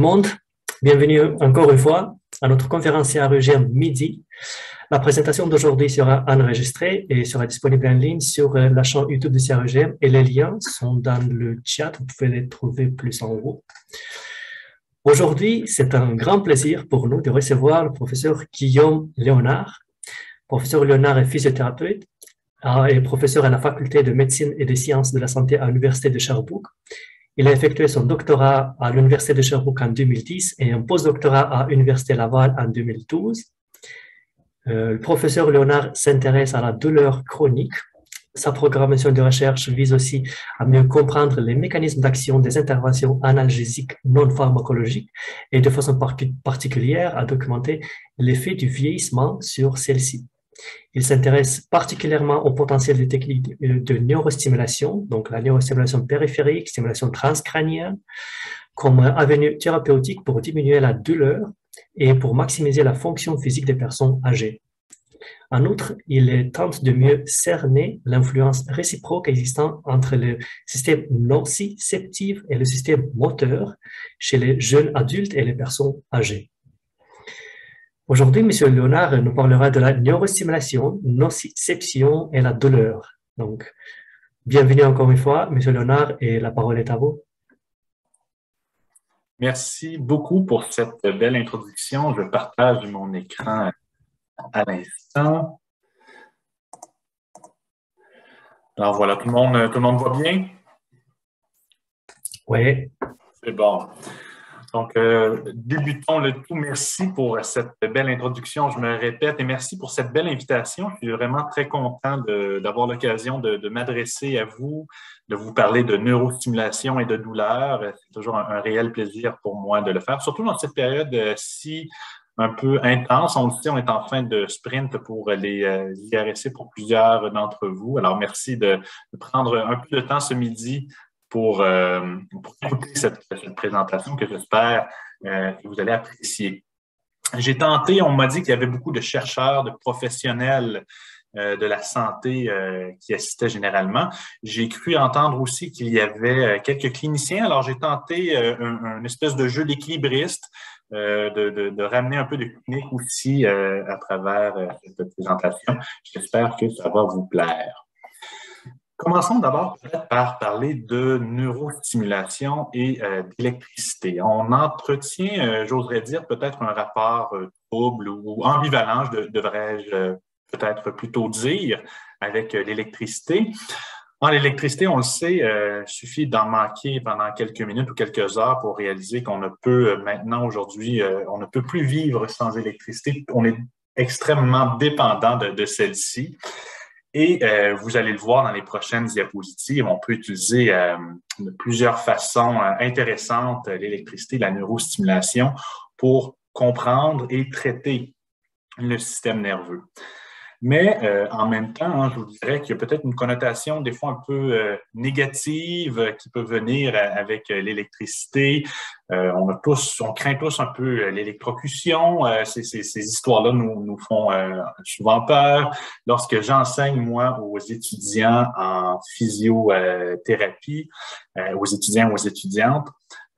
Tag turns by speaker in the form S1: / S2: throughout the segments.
S1: Monde, bienvenue encore une fois à notre conférence CREGM midi. La présentation d'aujourd'hui sera enregistrée et sera disponible en ligne sur la chaîne YouTube de CREGM et les liens sont dans le chat, vous pouvez les trouver plus en haut. Aujourd'hui, c'est un grand plaisir pour nous de recevoir le professeur Guillaume Léonard. Professeur Léonard est physiothérapeute et professeur à la faculté de médecine et des sciences de la santé à l'université de Sherbrooke. Il a effectué son doctorat à l'Université de Sherbrooke en 2010 et un postdoctorat à l'Université Laval en 2012. Le professeur Léonard s'intéresse à la douleur chronique. Sa programmation de recherche vise aussi à mieux comprendre les mécanismes d'action des interventions analgésiques non pharmacologiques et de façon particulière à documenter l'effet du vieillissement sur celles-ci. Il s'intéresse particulièrement au potentiel des techniques de neurostimulation, donc la neurostimulation périphérique, stimulation transcrânienne, comme avenue thérapeutique pour diminuer la douleur et pour maximiser la fonction physique des personnes âgées. En outre, il tente de mieux cerner l'influence réciproque existant entre le système nociceptif et le système moteur chez les jeunes adultes et les personnes âgées. Aujourd'hui, M. Léonard nous parlera de la neurostimulation, nociception et la douleur. Donc, bienvenue encore une fois, M. Léonard, et la parole est à vous.
S2: Merci beaucoup pour cette belle introduction. Je partage mon écran à l'instant. Alors voilà, tout le monde voit bien?
S1: Oui.
S2: C'est bon. Donc, débutons le tout. Merci pour cette belle introduction, je me répète, et merci pour cette belle invitation. Je suis vraiment très content d'avoir l'occasion de m'adresser à vous, de vous parler de neurostimulation et de douleur. C'est toujours un réel plaisir pour moi de le faire, surtout dans cette période si un peu intense. On le sait, on est en fin de sprint pour les IRSC pour plusieurs d'entre vous. Alors, merci de prendre un peu de temps ce midi pour écouter cette présentation que j'espère que vous allez apprécier. J'ai tenté, on m'a dit qu'il y avait beaucoup de chercheurs, de professionnels de la santé qui assistaient généralement. J'ai cru entendre aussi qu'il y avait quelques cliniciens. Alors, j'ai tenté un espèce de jeu d'équilibriste, de ramener un peu de clinique aussi à travers cette présentation. J'espère que ça va vous plaire. Commençons d'abord peut-être par parler de neurostimulation et d'électricité. On entretient, j'oserais dire, peut-être un rapport trouble ou ambivalent, devrais-je peut-être plutôt dire, avec l'électricité. En l'électricité, on le sait, il suffit d'en manquer pendant quelques minutes ou quelques heures pour réaliser qu'on ne peut maintenant, aujourd'hui, on ne peut plus vivre sans électricité. On est extrêmement dépendant de celle-ci. Et vous allez le voir dans les prochaines diapositives, on peut utiliser de plusieurs façons intéressantes l'électricité, la neurostimulation pour comprendre et traiter le système nerveux. Mais en même temps, je vous dirais qu'il y a peut-être une connotation des fois un peu négative qui peut venir avec l'électricité. On craint tous un peu l'électrocution. Ces histoires-là nous font souvent peur. Lorsque j'enseigne, moi, aux étudiants en physiothérapie, aux étudiants ou aux étudiantes,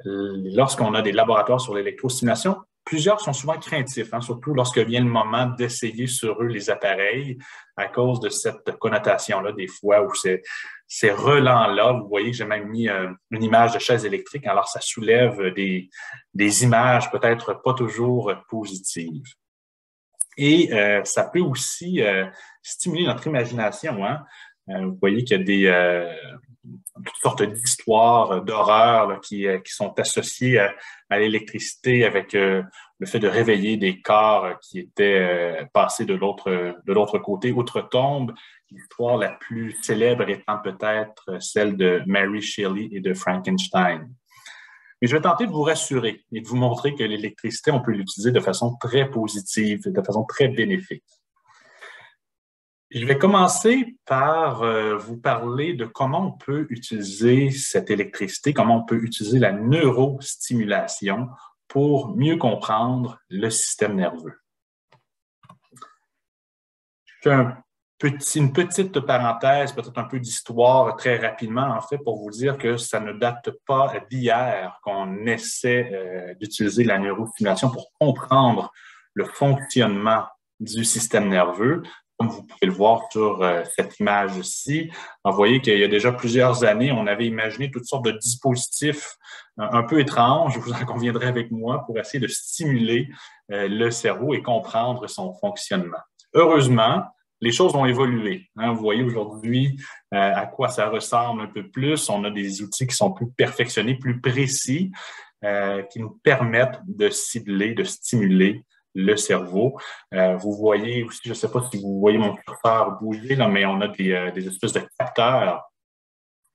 S2: lorsqu'on a des laboratoires sur l'électrostimulation, plusieurs sont souvent craintifs, surtout lorsque vient le moment d'essayer sur eux les appareils à cause de cette connotation-là, des fois, où ces relents-là, vous voyez que j'ai même mis une image de chaise électrique, alors ça soulève des images peut-être pas toujours positives. Et ça peut aussi stimuler notre imagination. Vous voyez qu'il y a toutes sortes d'histoires d'horreur qui sont associées à l'électricité avec le fait de réveiller des corps qui étaient passés de l'autre côté, outre-tombe. L'histoire la plus célèbre étant peut-être celle de Mary Shelley et de Frankenstein. Mais je vais tenter de vous rassurer et de vous montrer que l'électricité, on peut l'utiliser de façon très positive, de façon très bénéfique. Je vais commencer par vous parler de comment on peut utiliser cette électricité, comment on peut utiliser la neurostimulation pour mieux comprendre le système nerveux. Je fais un Une petite parenthèse, peut-être un peu d'histoire très rapidement, en fait, pour vous dire que ça ne date pas d'hier qu'on essaie d'utiliser la neurostimulation pour comprendre le fonctionnement du système nerveux. Comme vous pouvez le voir sur cette image-ci, vous voyez qu'il y a déjà plusieurs années, on avait imaginé toutes sortes de dispositifs un peu étranges, vous en conviendrez avec moi, pour essayer de stimuler le cerveau et comprendre son fonctionnement. Heureusement, les choses ont évolué. Vous voyez aujourd'hui à quoi ça ressemble un peu plus. On a des outils qui sont plus perfectionnés, plus précis, qui nous permettent de cibler, de stimuler le cerveau. Vous voyez aussi, je ne sais pas si vous voyez mon curseur bouger, là, mais on a des espèces de capteurs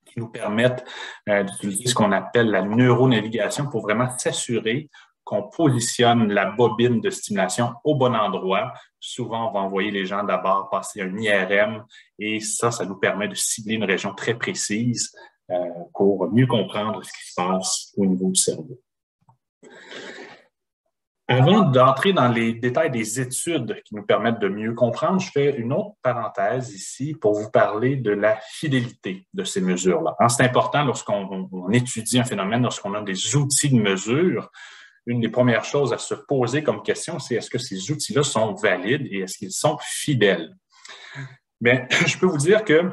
S2: qui nous permettent d'utiliser ce qu'on appelle la neuronavigation pour vraiment s'assurer qu'on positionne la bobine de stimulation au bon endroit. Souvent, on va envoyer les gens d'abord passer un IRM et ça nous permet de cibler une région très précise pour mieux comprendre ce qui se passe au niveau du cerveau. Avant d'entrer dans les détails des études qui nous permettent de mieux comprendre, je fais une autre parenthèse ici pour vous parler de la fidélité de ces mesures-là. C'est important lorsqu'on étudie un phénomène, lorsqu'on a des outils de mesure. Une des premières choses à se poser comme question, c'est est-ce que ces outils-là sont valides et est-ce qu'ils sont fidèles? Bien, je peux vous dire que,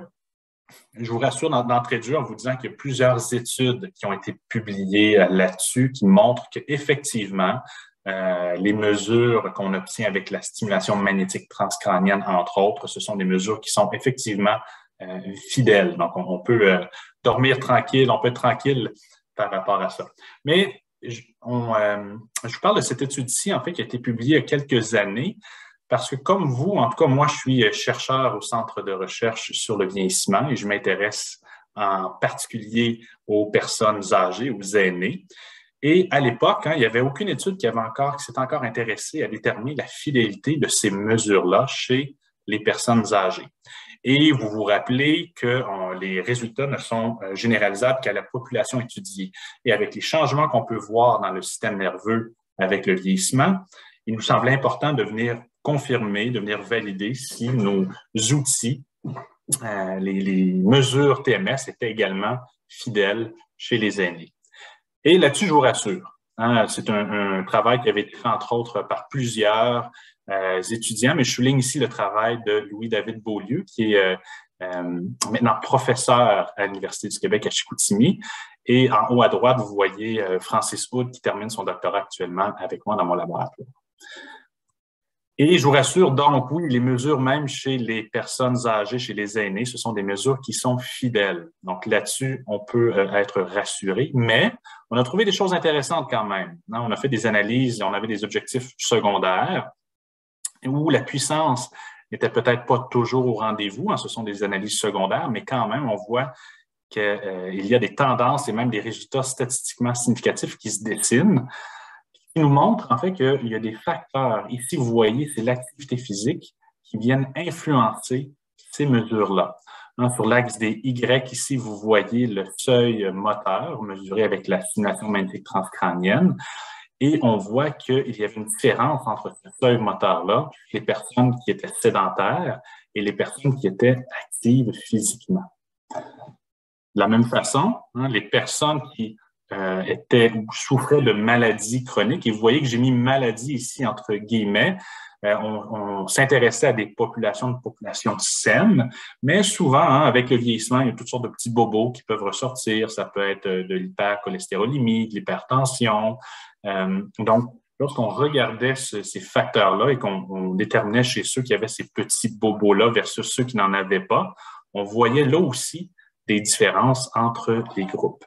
S2: je vous rassure d'entrée de jeu en vous disant qu'il y a plusieurs études qui ont été publiées là-dessus qui montrent qu'effectivement, les mesures qu'on obtient avec la stimulation magnétique transcrânienne, entre autres, ce sont des mesures qui sont effectivement fidèles. Donc, on peut dormir tranquille, on peut être tranquille par rapport à ça. Mais je vous parle de cette étude-ci, en fait, qui a été publiée il y a quelques années, parce que comme vous, en tout cas, moi, je suis chercheur au Centre de recherche sur le vieillissement et je m'intéresse en particulier aux personnes âgées, aux aînés. Et à l'époque, il n'y avait aucune étude qui s'était encore intéressée à déterminer la fidélité de ces mesures-là chez les personnes âgées. Et vous vous rappelez que les résultats ne sont généralisables qu'à la population étudiée. Et avec les changements qu'on peut voir dans le système nerveux avec le vieillissement, il nous semblait important de venir confirmer, de venir valider si nos outils, les mesures TMS étaient également fidèles chez les aînés. Et là-dessus, je vous rassure, c'est un travail qui avait été fait, entre autres, par plusieurs étudiants, mais je souligne ici le travail de Louis-David Beaulieu, qui est maintenant professeur à l'Université du Québec à Chicoutimi. Et en haut à droite, vous voyez Francis Hood, qui termine son doctorat actuellement avec moi dans mon laboratoire. Et je vous rassure, donc oui, les mesures même chez les personnes âgées, chez les aînés, ce sont des mesures qui sont fidèles. Donc là-dessus, on peut être rassuré, mais on a trouvé des choses intéressantes quand même. On a fait des analyses, on avait des objectifs secondaires où la puissance n'était peut-être pas toujours au rendez-vous. Ce sont des analyses secondaires, mais quand même, on voit qu'il y a des tendances et même des résultats statistiquement significatifs qui se dessinent, qui nous montre en fait qu'il y a des facteurs. Ici, vous voyez, c'est l'activité physique qui viennent influencer ces mesures-là. Sur l'axe des Y, ici, vous voyez le seuil moteur mesuré avec la stimulation magnétique transcrânienne. Et on voit qu'il y avait une différence entre ce seuil moteur-là, les personnes qui étaient sédentaires et les personnes qui étaient actives physiquement. De la même façon, les personnes qui étaient ou souffraient de maladies chroniques. Et vous voyez que j'ai mis maladie ici entre guillemets. On s'intéressait à des populations saines, mais souvent, avec le vieillissement, il y a toutes sortes de petits bobos qui peuvent ressortir. Ça peut être de l'hypercholestérolémie, de l'hypertension. Donc, lorsqu'on regardait ces facteurs-là et qu'on déterminait chez ceux qui avaient ces petits bobos-là versus ceux qui n'en avaient pas, on voyait là aussi des différences entre les groupes.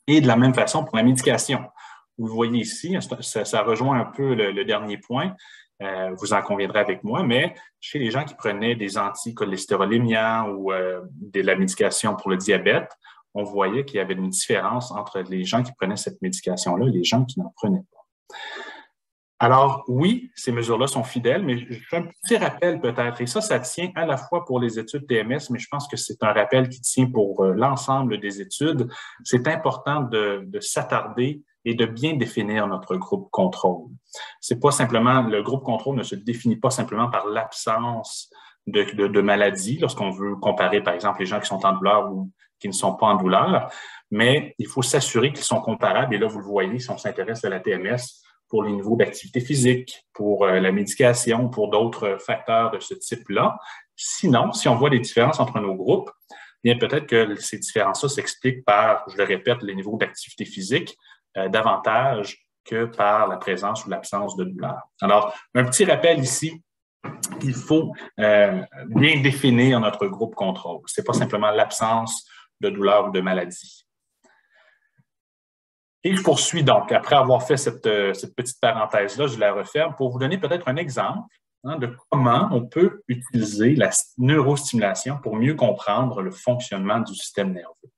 S2: Et de la même façon pour la médication. Vous voyez ici, ça rejoint un peu le dernier point, vous en conviendrez avec moi, mais chez les gens qui prenaient des anticholestérolémiants ou de la médication pour le diabète, on voyait qu'il y avait une différence entre les gens qui prenaient cette médication-là et les gens qui n'en prenaient pas. Alors, oui, ces mesures-là sont fidèles, mais je fais un petit rappel peut-être, et ça tient à la fois pour les études TMS, mais je pense que c'est un rappel qui tient pour l'ensemble des études. C'est important de s'attarder et de bien définir notre groupe contrôle. C'est pas simplement, le groupe contrôle ne se définit pas simplement par l'absence de maladie lorsqu'on veut comparer, par exemple, les gens qui sont en douleur ou qui ne sont pas en douleur, mais il faut s'assurer qu'ils sont comparables. Et là, vous le voyez, si on s'intéresse à la TMS, pour les niveaux d'activité physique, pour la médication, pour d'autres facteurs de ce type-là. Sinon, si on voit des différences entre nos groupes, bien peut-être que ces différences-là s'expliquent par, je le répète, les niveaux d'activité physique davantage que par la présence ou l'absence de douleur. Alors, un petit rappel ici, il faut bien définir notre groupe contrôle. Ce n'est pas simplement l'absence de douleur ou de maladie. Et je poursuis donc, après avoir fait cette petite parenthèse-là, je la referme pour vous donner peut-être un exemple de comment on peut utiliser la neurostimulation pour mieux comprendre le fonctionnement du système nerveux.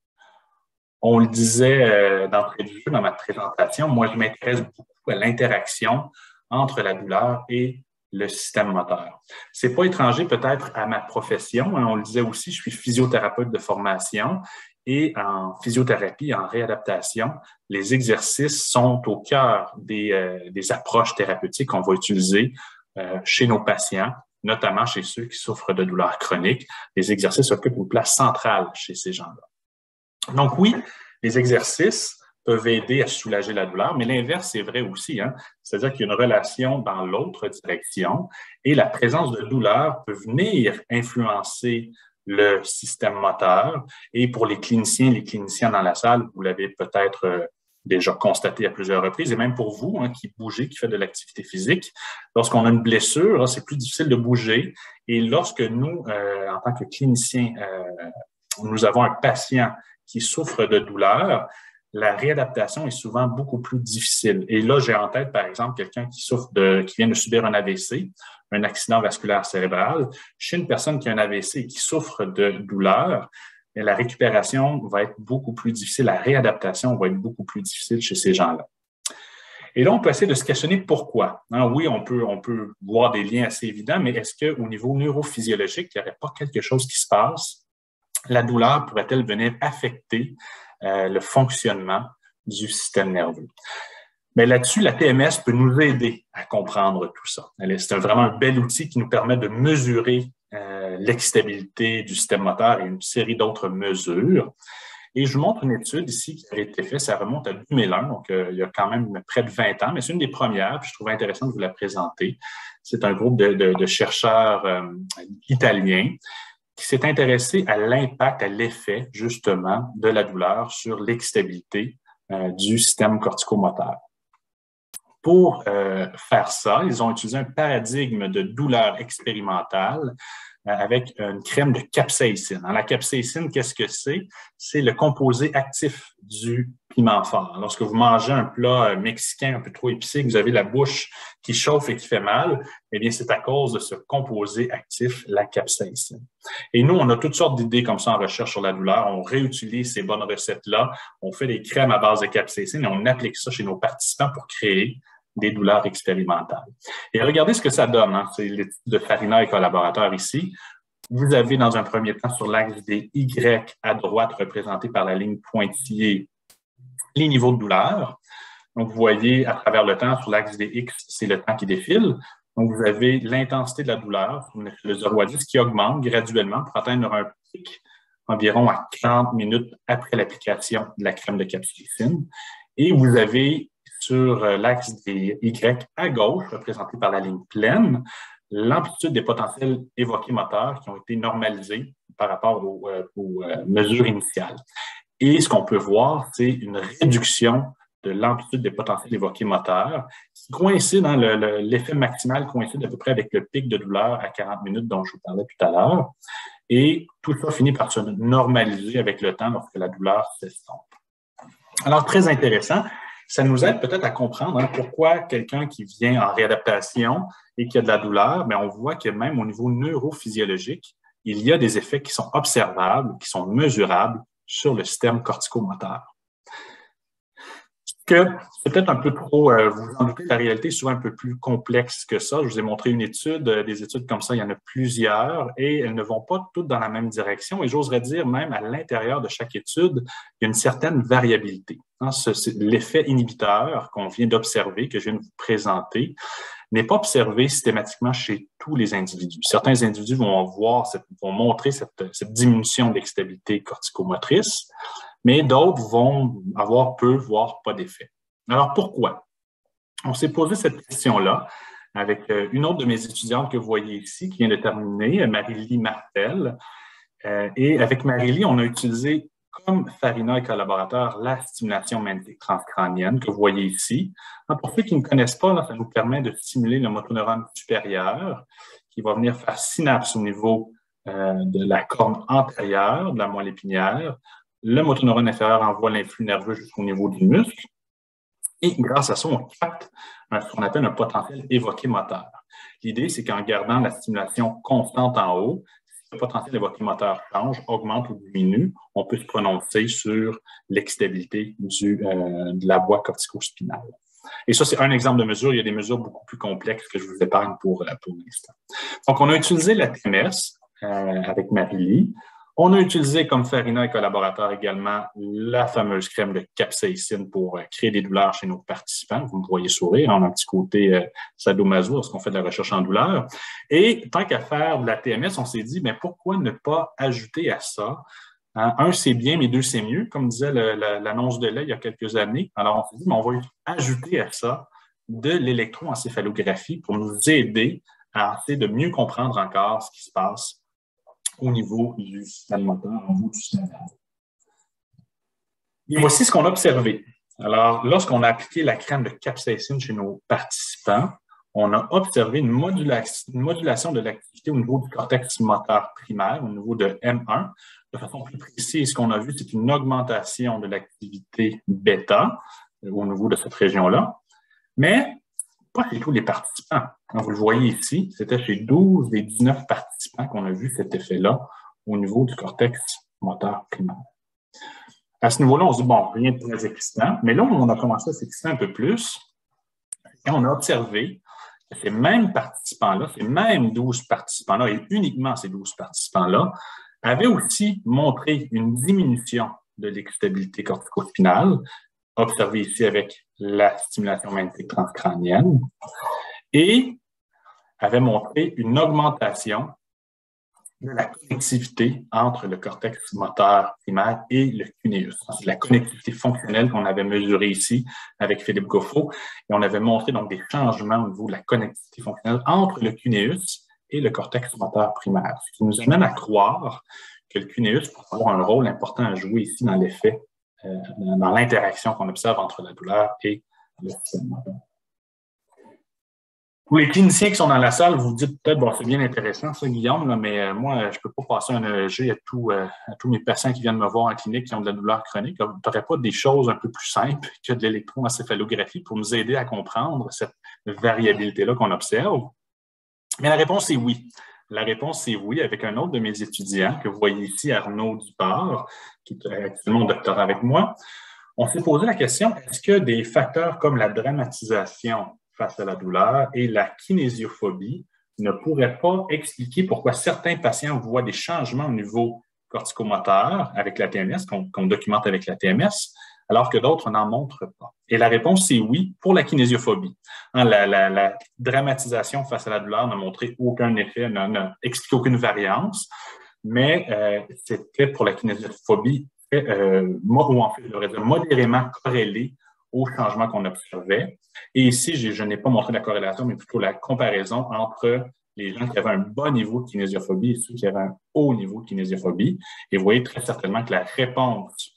S2: On le disait d'entrée de jeu dans ma présentation, moi je m'intéresse beaucoup à l'interaction entre la douleur et le système moteur. Ce n'est pas étranger peut-être à ma profession, on le disait aussi, je suis physiothérapeute de formation. Et en physiothérapie, en réadaptation, les exercices sont au cœur des approches thérapeutiques qu'on va utiliser chez nos patients, notamment chez ceux qui souffrent de douleurs chroniques. Les exercices occupent une place centrale chez ces gens-là. Donc oui, les exercices peuvent aider à soulager la douleur, mais l'inverse est vrai aussi. C'est-à-dire qu'il y a une relation dans l'autre direction et la présence de douleur peut venir influencer le système moteur. Et pour les cliniciens dans la salle, vous l'avez peut-être déjà constaté à plusieurs reprises, et même pour vous qui bougez, qui faites de l'activité physique, lorsqu'on a une blessure, c'est plus difficile de bouger. Et lorsque nous, en tant que cliniciens, nous avons un patient qui souffre de douleur, la réadaptation est souvent beaucoup plus difficile. Et là, j'ai en tête, par exemple, quelqu'un qui vient de subir un AVC, un accident vasculaire cérébral. Chez une personne qui a un AVC et qui souffre de douleur, la récupération va être beaucoup plus difficile, la réadaptation va être beaucoup plus difficile chez ces gens-là. Et là, on peut essayer de se questionner pourquoi. Oui, on peut voir des liens assez évidents, mais est-ce qu'au niveau neurophysiologique, il n'y aurait pas quelque chose qui se passe? La douleur pourrait-elle venir affecter le fonctionnement du système nerveux? Mais là-dessus, la TMS peut nous aider à comprendre tout ça. C'est vraiment un bel outil qui nous permet de mesurer l'excitabilité du système moteur et une série d'autres mesures. Et je vous montre une étude ici qui a été faite, ça remonte à 2001, donc il y a quand même près de 20 ans, mais c'est une des premières, puis je trouve intéressant de vous la présenter. C'est un groupe de chercheurs italiens qui s'est intéressé à l'impact, à l'effet, justement, de la douleur sur l'excitabilité du système corticomoteur. Pour faire ça, ils ont utilisé un paradigme de douleur expérimentale avec une crème de capsaïcine. La capsaïcine, qu'est-ce que c'est? C'est le composé actif du piment fort. Lorsque vous mangez un plat mexicain un peu trop épicé, que vous avez la bouche qui chauffe et qui fait mal, eh bien, c'est à cause de ce composé actif, la capsaïcine. Et nous, on a toutes sortes d'idées comme ça en recherche sur la douleur. On réutilise ces bonnes recettes-là. On fait des crèmes à base de capsaïcine et on applique ça chez nos participants pour créer des douleurs expérimentales. Et regardez ce que ça donne. C'est l'étude de Farina et collaborateurs ici. Vous avez dans un premier temps sur l'axe des Y à droite, représenté par la ligne pointillée, les niveaux de douleur. Donc, vous voyez à travers le temps, sur l'axe des X, c'est le temps qui défile. Donc, vous avez l'intensité de la douleur, le 0 à 10, qui augmente graduellement pour atteindre un pic environ à 40 minutes après l'application de la crème de capsaïcine. Et vous avez sur l'axe des Y à gauche, représenté par la ligne pleine, l'amplitude des potentiels évoqués moteurs qui ont été normalisés par rapport aux mesures initiales. Et ce qu'on peut voir, c'est une réduction de l'amplitude des potentiels évoqués moteurs qui coïncide, l'effet maximal coïncide à peu près avec le pic de douleur à 40 minutes dont je vous parlais tout à l'heure. Et tout ça finit par se normaliser avec le temps lorsque la douleur s'estompe. Alors, très intéressant. Ça nous aide peut-être à comprendre pourquoi quelqu'un qui vient en réadaptation et qui a de la douleur, mais on voit que même au niveau neurophysiologique, il y a des effets qui sont observables, qui sont mesurables sur le système corticomoteur. que c'est peut-être un peu trop, vous vous en doutez, la réalité est souvent un peu plus complexe que ça. Je vous ai montré une étude, des études comme ça, il y en a plusieurs et elles ne vont pas toutes dans la même direction. Et j'oserais dire même à l'intérieur de chaque étude, il y a une certaine variabilité. Hein, l'effet inhibiteur qu'on vient d'observer, que je viens de vous présenter, n'est pas observé systématiquement chez tous les individus. Certains individus vont montrer cette diminution d'excitabilité corticomotrice, mais d'autres vont avoir peu, voire pas d'effet. Alors, pourquoi? On s'est posé cette question-là avec une autre de mes étudiantes que vous voyez ici, qui vient de terminer, Marie-Lie Martel. Et avec Marie-Lie, on a utilisé comme Farina et collaborateurs la stimulation magnétique transcrânienne que vous voyez ici. Pour ceux qui ne connaissent pas, là, ça nous permet de stimuler le motoneurone supérieur qui va venir faire synapse au niveau de la corne antérieure de la moelle épinière. Le motoneurone inférieur envoie l'influx nerveux jusqu'au niveau du muscle. Et grâce à ça, on capte ce qu'on appelle un potentiel évoqué moteur. L'idée, c'est qu'en gardant la stimulation constante en haut, si le potentiel évoqué moteur change, augmente ou diminue, on peut se prononcer sur l'excitabilité de la voie cortico-spinale. Et ça, c'est un exemple de mesure. Il y a des mesures beaucoup plus complexes que je vous épargne pour l'instant. Donc, on a utilisé la TMS avec Marie-Lie. On a utilisé comme Farina et collaborateurs également la fameuse crème de capsaïcine pour créer des douleurs chez nos participants. Vous me voyez sourire, on a un petit côté sadomaso lorsqu'on fait de la recherche en douleur. Et tant qu'à faire de la TMS, on s'est dit, mais pourquoi ne pas ajouter à ça un, c'est bien, mais deux, c'est mieux, comme disait l'annonce de lait il y a quelques années. Alors, on s'est dit, mais on va ajouter à ça de l'électroencéphalographie pour nous aider à essayer de mieux comprendre encore ce qui se passe au niveau du système moteur, au niveau du système nerveux. Et voici ce qu'on a observé. Alors, lorsqu'on a appliqué la crème de capsaïcine chez nos participants, on a observé une modulation de l'activité au niveau du cortex moteur primaire, au niveau de M1. De façon plus précise, ce qu'on a vu, c'est une augmentation de l'activité bêta au niveau de cette région-là, mais pas chez tous les participants. Quand vous le voyez ici, c'était chez 12 des 19 participants qu'on a vu cet effet-là au niveau du cortex moteur primaire. À ce niveau-là, on se dit, bon, rien de très excitant, mais là où on a commencé à s'exciter un peu plus, on a observé que ces mêmes participants-là, ces mêmes 12 participants-là, et uniquement ces 12 participants-là, avaient aussi montré une diminution de l'excitabilité cortico-spinale, observée ici avec la stimulation magnétique transcrânienne, et avait montré une augmentation de la connectivité entre le cortex moteur primaire et le cuneus. C'est la connectivité fonctionnelle qu'on avait mesurée ici avec Philippe Goffreau, et on avait montré donc des changements au niveau de la connectivité fonctionnelle entre le cuneus et le cortex moteur primaire, ce qui nous amène à croire que le cuneus peut avoir un rôle important à jouer ici dans l'effet, dans l'interaction qu'on observe entre la douleur et le système moteur. Pour les cliniciens qui sont dans la salle, vous vous dites peut-être, bon, c'est bien intéressant ça, Guillaume, là, mais moi, je ne peux pas passer un EEG à tous mes patients qui viennent me voir en clinique qui ont de la douleur chronique. Vous n'aurez pas des choses un peu plus simples que de l'électroencéphalographie pour nous aider à comprendre cette variabilité-là qu'on observe? Mais la réponse est oui. La réponse est oui, avec un autre de mes étudiants que vous voyez ici, Arnaud Dupart, qui est actuellement au doctorat avec moi. On s'est posé la question, est-ce que des facteurs comme la dramatisation face à la douleur et la kinésiophobie ne pourraient pas expliquer pourquoi certains patients voient des changements au niveau corticomoteur avec la TMS, qu'on documente avec la TMS, alors que d'autres n'en montrent pas? Et la réponse, c'est oui pour la kinésiophobie. La dramatisation face à la douleur n'a montré aucun effet, n'a expliqué aucune variance, mais c'était pour la kinésiophobie, ou en fait, je devrais dire, modérément corrélé au changement qu'on observait. Et ici, je n'ai pas montré la corrélation, mais plutôt la comparaison entre les gens qui avaient un bas niveau de kinésiophobie et ceux qui avaient un haut niveau de kinésiophobie. Et vous voyez très certainement que la réponse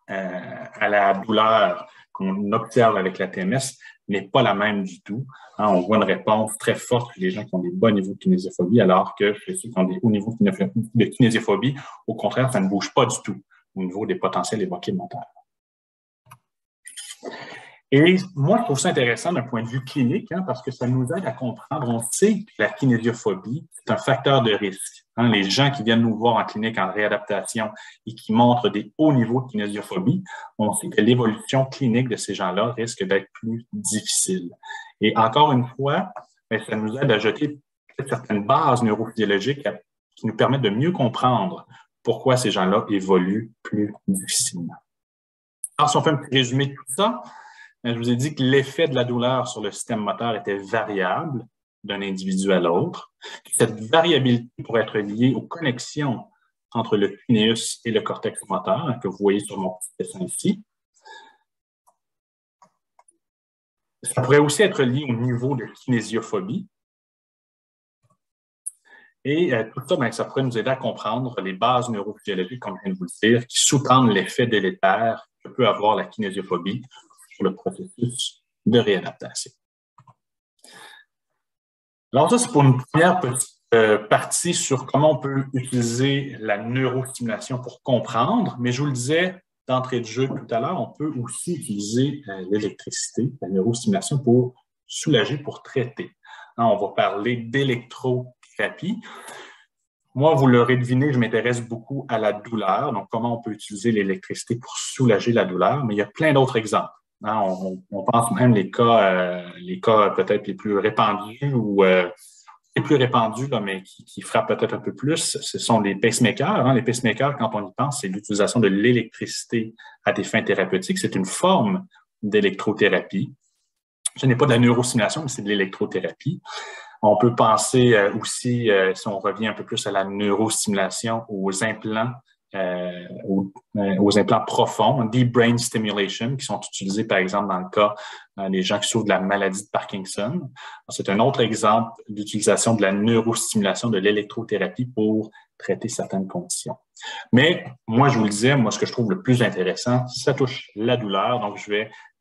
S2: à la douleur qu'on observe avec la TMS n'est pas la même du tout. On voit une réponse très forte chez les gens qui ont des bas niveaux de kinésiophobie, alors que chez ceux qui ont des hauts niveaux de kinésiophobie, au contraire, ça ne bouge pas du tout au niveau des potentiels évoqués moteurs. Et moi, je trouve ça intéressant d'un point de vue clinique, parce que ça nous aide à comprendre. On sait que la kinésiophobie, c'est un facteur de risque. Les gens qui viennent nous voir en clinique en réadaptation et qui montrent des hauts niveaux de kinésiophobie, on sait que l'évolution clinique de ces gens-là risque d'être plus difficile. Et encore une fois, ça nous aide à jeter certaines bases neurophysiologiques qui nous permettent de mieux comprendre pourquoi ces gens-là évoluent plus difficilement. Alors, si on fait un petit résumé de tout ça, je vous ai dit que l'effet de la douleur sur le système moteur était variable d'un individu à l'autre. Cette variabilité pourrait être liée aux connexions entre le cuneus et le cortex moteur, que vous voyez sur mon petit dessin ici. Ça pourrait aussi être lié au niveau de kinésiophobie. Et tout ça, ça pourrait nous aider à comprendre les bases neurophysiologiques, comme je viens de vous le dire, qui sous-tendent l'effet délétère que peut avoir la kinésiophobie sur le processus de réadaptation. Alors ça, c'est pour une première petite partie sur comment on peut utiliser la neurostimulation pour comprendre, mais je vous le disais d'entrée de jeu tout à l'heure, on peut aussi utiliser l'électricité, la neurostimulation pour soulager, pour traiter. On va parler d'électrothérapie. Moi, vous l'aurez deviné, je m'intéresse beaucoup à la douleur, donc comment on peut utiliser l'électricité pour soulager la douleur, mais il y a plein d'autres exemples. On pense même les cas peut-être les plus répandus ou les plus répandus, là, mais qui frappent peut-être un peu plus, ce sont les pacemakers. Les pacemakers, quand on y pense, c'est l'utilisation de l'électricité à des fins thérapeutiques. C'est une forme d'électrothérapie. Ce n'est pas de la neurostimulation, mais c'est de l'électrothérapie. On peut penser aussi, si on revient un peu plus à la neurostimulation, aux implants profonds, deep brain stimulation, qui sont utilisés, par exemple, dans le cas des gens qui souffrent de la maladie de Parkinson. C'est un autre exemple d'utilisation de la neurostimulation, de l'électrothérapie pour traiter certaines conditions. Mais moi, je vous le disais, moi, ce que je trouve le plus intéressant, ça touche la douleur. Donc,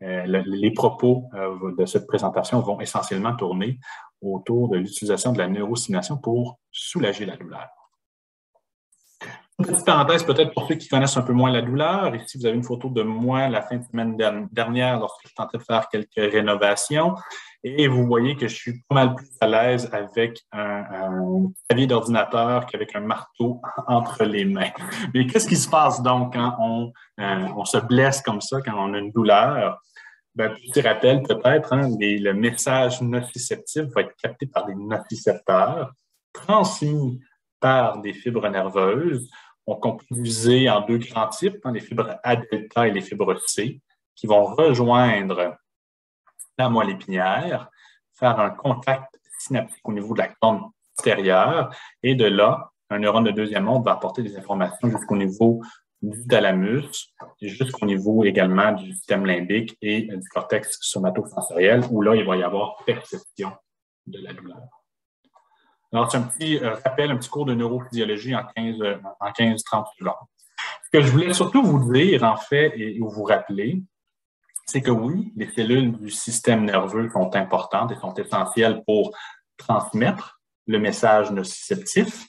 S2: les propos de cette présentation vont essentiellement tourner autour de l'utilisation de la neurostimulation pour soulager la douleur. Une petite parenthèse peut-être pour ceux qui connaissent un peu moins la douleur. Ici, vous avez une photo de moi la fin de semaine dernière lorsque je tentais de faire quelques rénovations. Et vous voyez que je suis pas mal plus à l'aise avec un clavier d'ordinateur qu'avec un marteau entre les mains. Mais qu'est-ce qui se passe donc quand on se blesse comme ça, quand on a une douleur? Petit rappel peut-être, le message nociceptif va être capté par des nocicepteurs, transmis par des fibres nerveuses. On peut diviser en deux grands types, les fibres A delta et les fibres C, qui vont rejoindre la moelle épinière, faire un contact synaptique au niveau de la corne postérieure, et de là, un neurone de deuxième ordre va apporter des informations jusqu'au niveau du thalamus, et jusqu'au niveau également du système limbique et du cortex somatosensoriel, où là, il va y avoir perception de la douleur. Alors, c'est un petit rappel, un petit cours de neurophysiologie en 15-30 secondes. Ce que je voulais surtout vous dire, en fait, et vous rappeler, c'est que oui, les cellules du système nerveux sont importantes et sont essentielles pour transmettre le message nociceptif,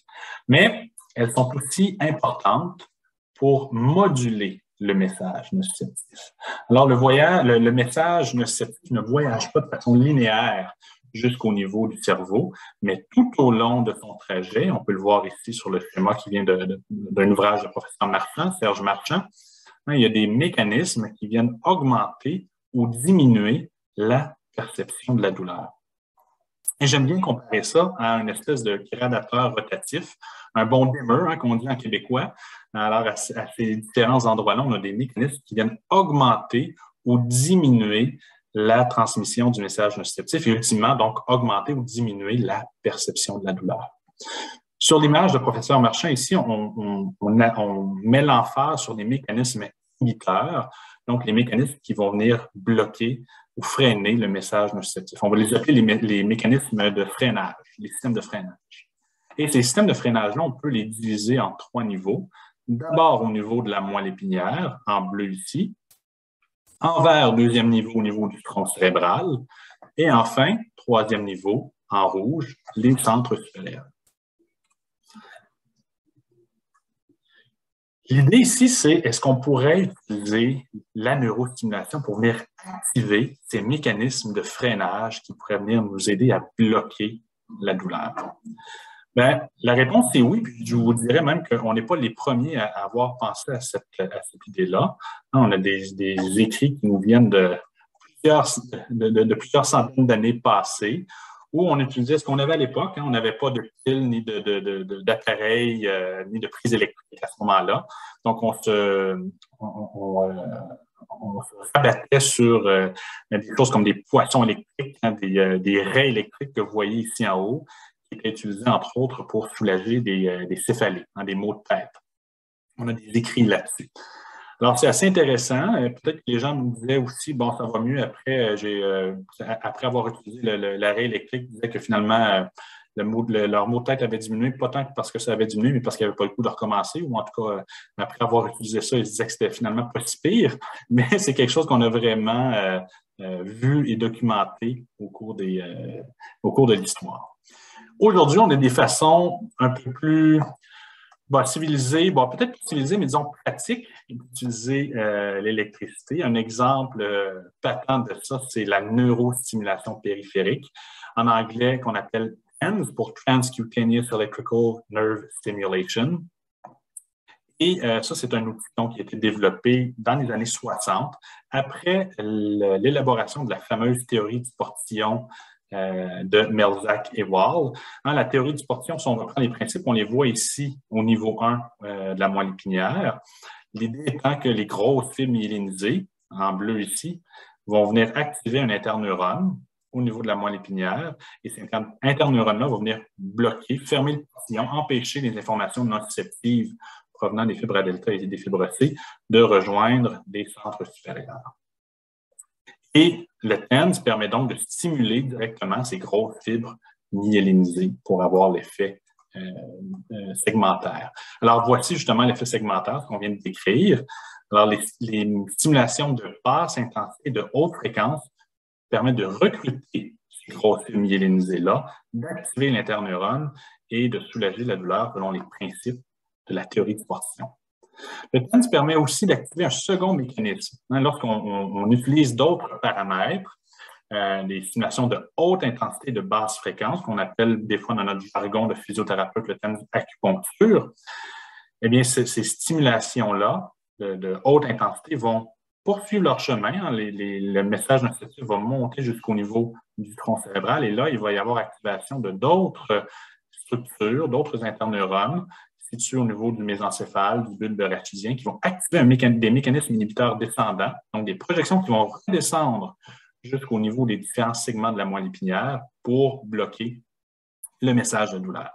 S2: mais elles sont aussi importantes pour moduler le message nociceptif. Alors, le message nociceptif ne voyage pas de façon linéaire jusqu'au niveau du cerveau, mais tout au long de son trajet, on peut le voir ici sur le schéma qui vient d'un ouvrage de professeur Marchand, Serge Marchand, il y a des mécanismes qui viennent augmenter ou diminuer la perception de la douleur. Et j'aime bien comparer ça à une espèce de gradateur rotatif, un bon dimmer, qu'on dit en québécois. Alors, à ces différents endroits-là, on a des mécanismes qui viennent augmenter ou diminuer la transmission du message nociceptif et ultimement, donc, augmenter ou diminuer la perception de la douleur. Sur l'image de professeur Marchand, ici, on met l'emphase sur des mécanismes inhibiteurs, donc les mécanismes qui vont venir bloquer ou freiner le message nociceptif. On va les appeler les mécanismes de freinage, les systèmes de freinage. Et ces systèmes de freinage-là, on peut les diviser en 3 niveaux. D'abord au niveau de la moelle épinière, en bleu ici. En vert, deuxième niveau au niveau du tronc cérébral. Et enfin, troisième niveau, en rouge, les centres supérieurs. L'idée ici, c'est est-ce qu'on pourrait utiliser la neurostimulation pour venir activer ces mécanismes de freinage qui pourraient venir nous aider à bloquer la douleur? Bien, la réponse est oui, puis je vous dirais même qu'on n'est pas les premiers à avoir pensé à cette idée-là. On a des écrits qui nous viennent de plusieurs centaines d'années passées, où on utilisait ce qu'on avait à l'époque. On n'avait pas de pile, ni d'appareil, ni de prise électrique à ce moment-là. Donc, on se rabattait sur des choses comme des poissons électriques, des raies électriques que vous voyez ici en haut, qui étaient utilisés, entre autres, pour soulager des céphalées, des maux de tête. On a des écrits là-dessus. Alors, c'est assez intéressant. Peut-être que les gens nous disaient aussi, bon, ça va mieux après, après avoir utilisé l'arrêt électrique, ils disaient que finalement, leur maux de tête avait diminué, pas tant parce que ça avait diminué, mais parce qu'il n'y avait pas le coup de recommencer, ou en tout cas, après avoir utilisé ça, ils disaient que c'était finalement pas si pire, mais c'est quelque chose qu'on a vraiment vu et documenté au cours de l'histoire. Aujourd'hui, on a des façons un peu plus civilisées, peut-être pas civilisées, mais disons pratiques d'utiliser l'électricité. Un exemple patent de ça, c'est la neurostimulation périphérique, en anglais qu'on appelle TENS pour Transcutaneous Electrical Nerve Stimulation. Et ça, c'est un outil qui a été développé dans les années 60, après l'élaboration de la fameuse théorie du portillon de Melzack et Wall. La théorie du portillon, si on reprend les principes, on les voit ici au niveau 1 de la moelle épinière. L'idée étant que les grosses fibres myélinisées, en bleu ici, vont venir activer un interneurone au niveau de la moelle épinière, et cet interneurone-là va venir bloquer, fermer le portillon, empêcher les informations nociceptives provenant des fibres A delta et des fibres C de rejoindre des centres supérieurs. Et le TENS permet donc de stimuler directement ces grosses fibres myélinisées pour avoir l'effet segmentaire. Alors, voici justement l'effet segmentaire qu'on vient de décrire. Alors, les stimulations de basse intensité et de haute fréquence permettent de recruter ces grosses fibres myélinisées-là, d'activer l'interneurone et de soulager la douleur selon les principes de la théorie du portillon. Le TENS permet aussi d'activer un second mécanisme. Lorsqu'on utilise d'autres paramètres, des stimulations de haute intensité et de basse fréquence, qu'on appelle des fois dans notre jargon de physiothérapeute le TENS acupuncture, eh bien, ces stimulations-là de haute intensité vont poursuivre leur chemin. Le message nociceptif va monter jusqu'au niveau du tronc cérébral et là, il va y avoir activation de d'autres structures, d'autres interneurones situés au niveau du mésencéphale, du bulbe rachidien, qui vont activer des mécanismes inhibiteurs descendants, donc des projections qui vont redescendre jusqu'au niveau des différents segments de la moelle épinière pour bloquer le message de douleur.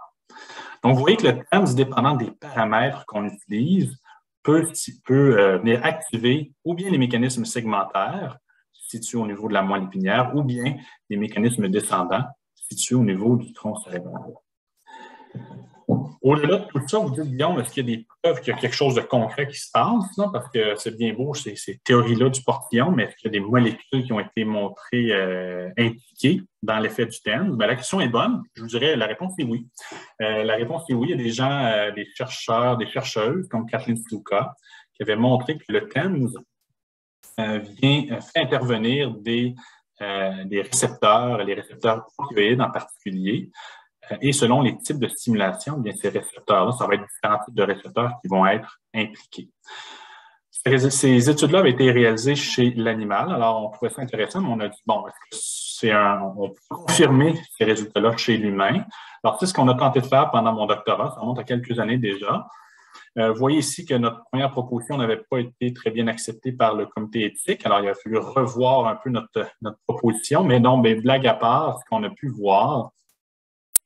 S2: Donc, vous voyez que le TENS, dépendant des paramètres qu'on utilise, peut venir activer ou bien les mécanismes segmentaires situés au niveau de la moelle épinière ou bien les mécanismes descendants situés au niveau du tronc cérébral. Au-delà de tout ça, vous dites, Guillaume, est-ce qu'il y a des preuves qu'il y a quelque chose de concret qui se passe? Non? Parce que c'est bien beau, ces théories-là du portillon, mais est-ce qu'il y a des molécules qui ont été montrées impliquées dans l'effet du TENS? Bien, la question est bonne. Je vous dirais, la réponse est oui. La réponse est oui. Il y a des gens, des chercheurs, des chercheuses, comme Kathleen Sluka, qui avaient montré que le TENS fait intervenir des récepteurs, les récepteurs opioïdes en particulier. Et selon les types de stimulation, bien, ces récepteurs-là, ça va être différents types de récepteurs qui vont être impliqués. Ces études-là avaient été réalisées chez l'animal. Alors, on trouvait ça intéressant, mais on a dit, bon, on peut confirmer ces résultats-là chez l'humain. Alors, c'est ce qu'on a tenté de faire pendant mon doctorat. Ça remonte à quelques années déjà. Vous voyez ici que notre première proposition n'avait pas été très bien acceptée par le comité éthique. Alors, il a fallu revoir un peu notre proposition. Mais non, blague à part, ce qu'on a pu voir,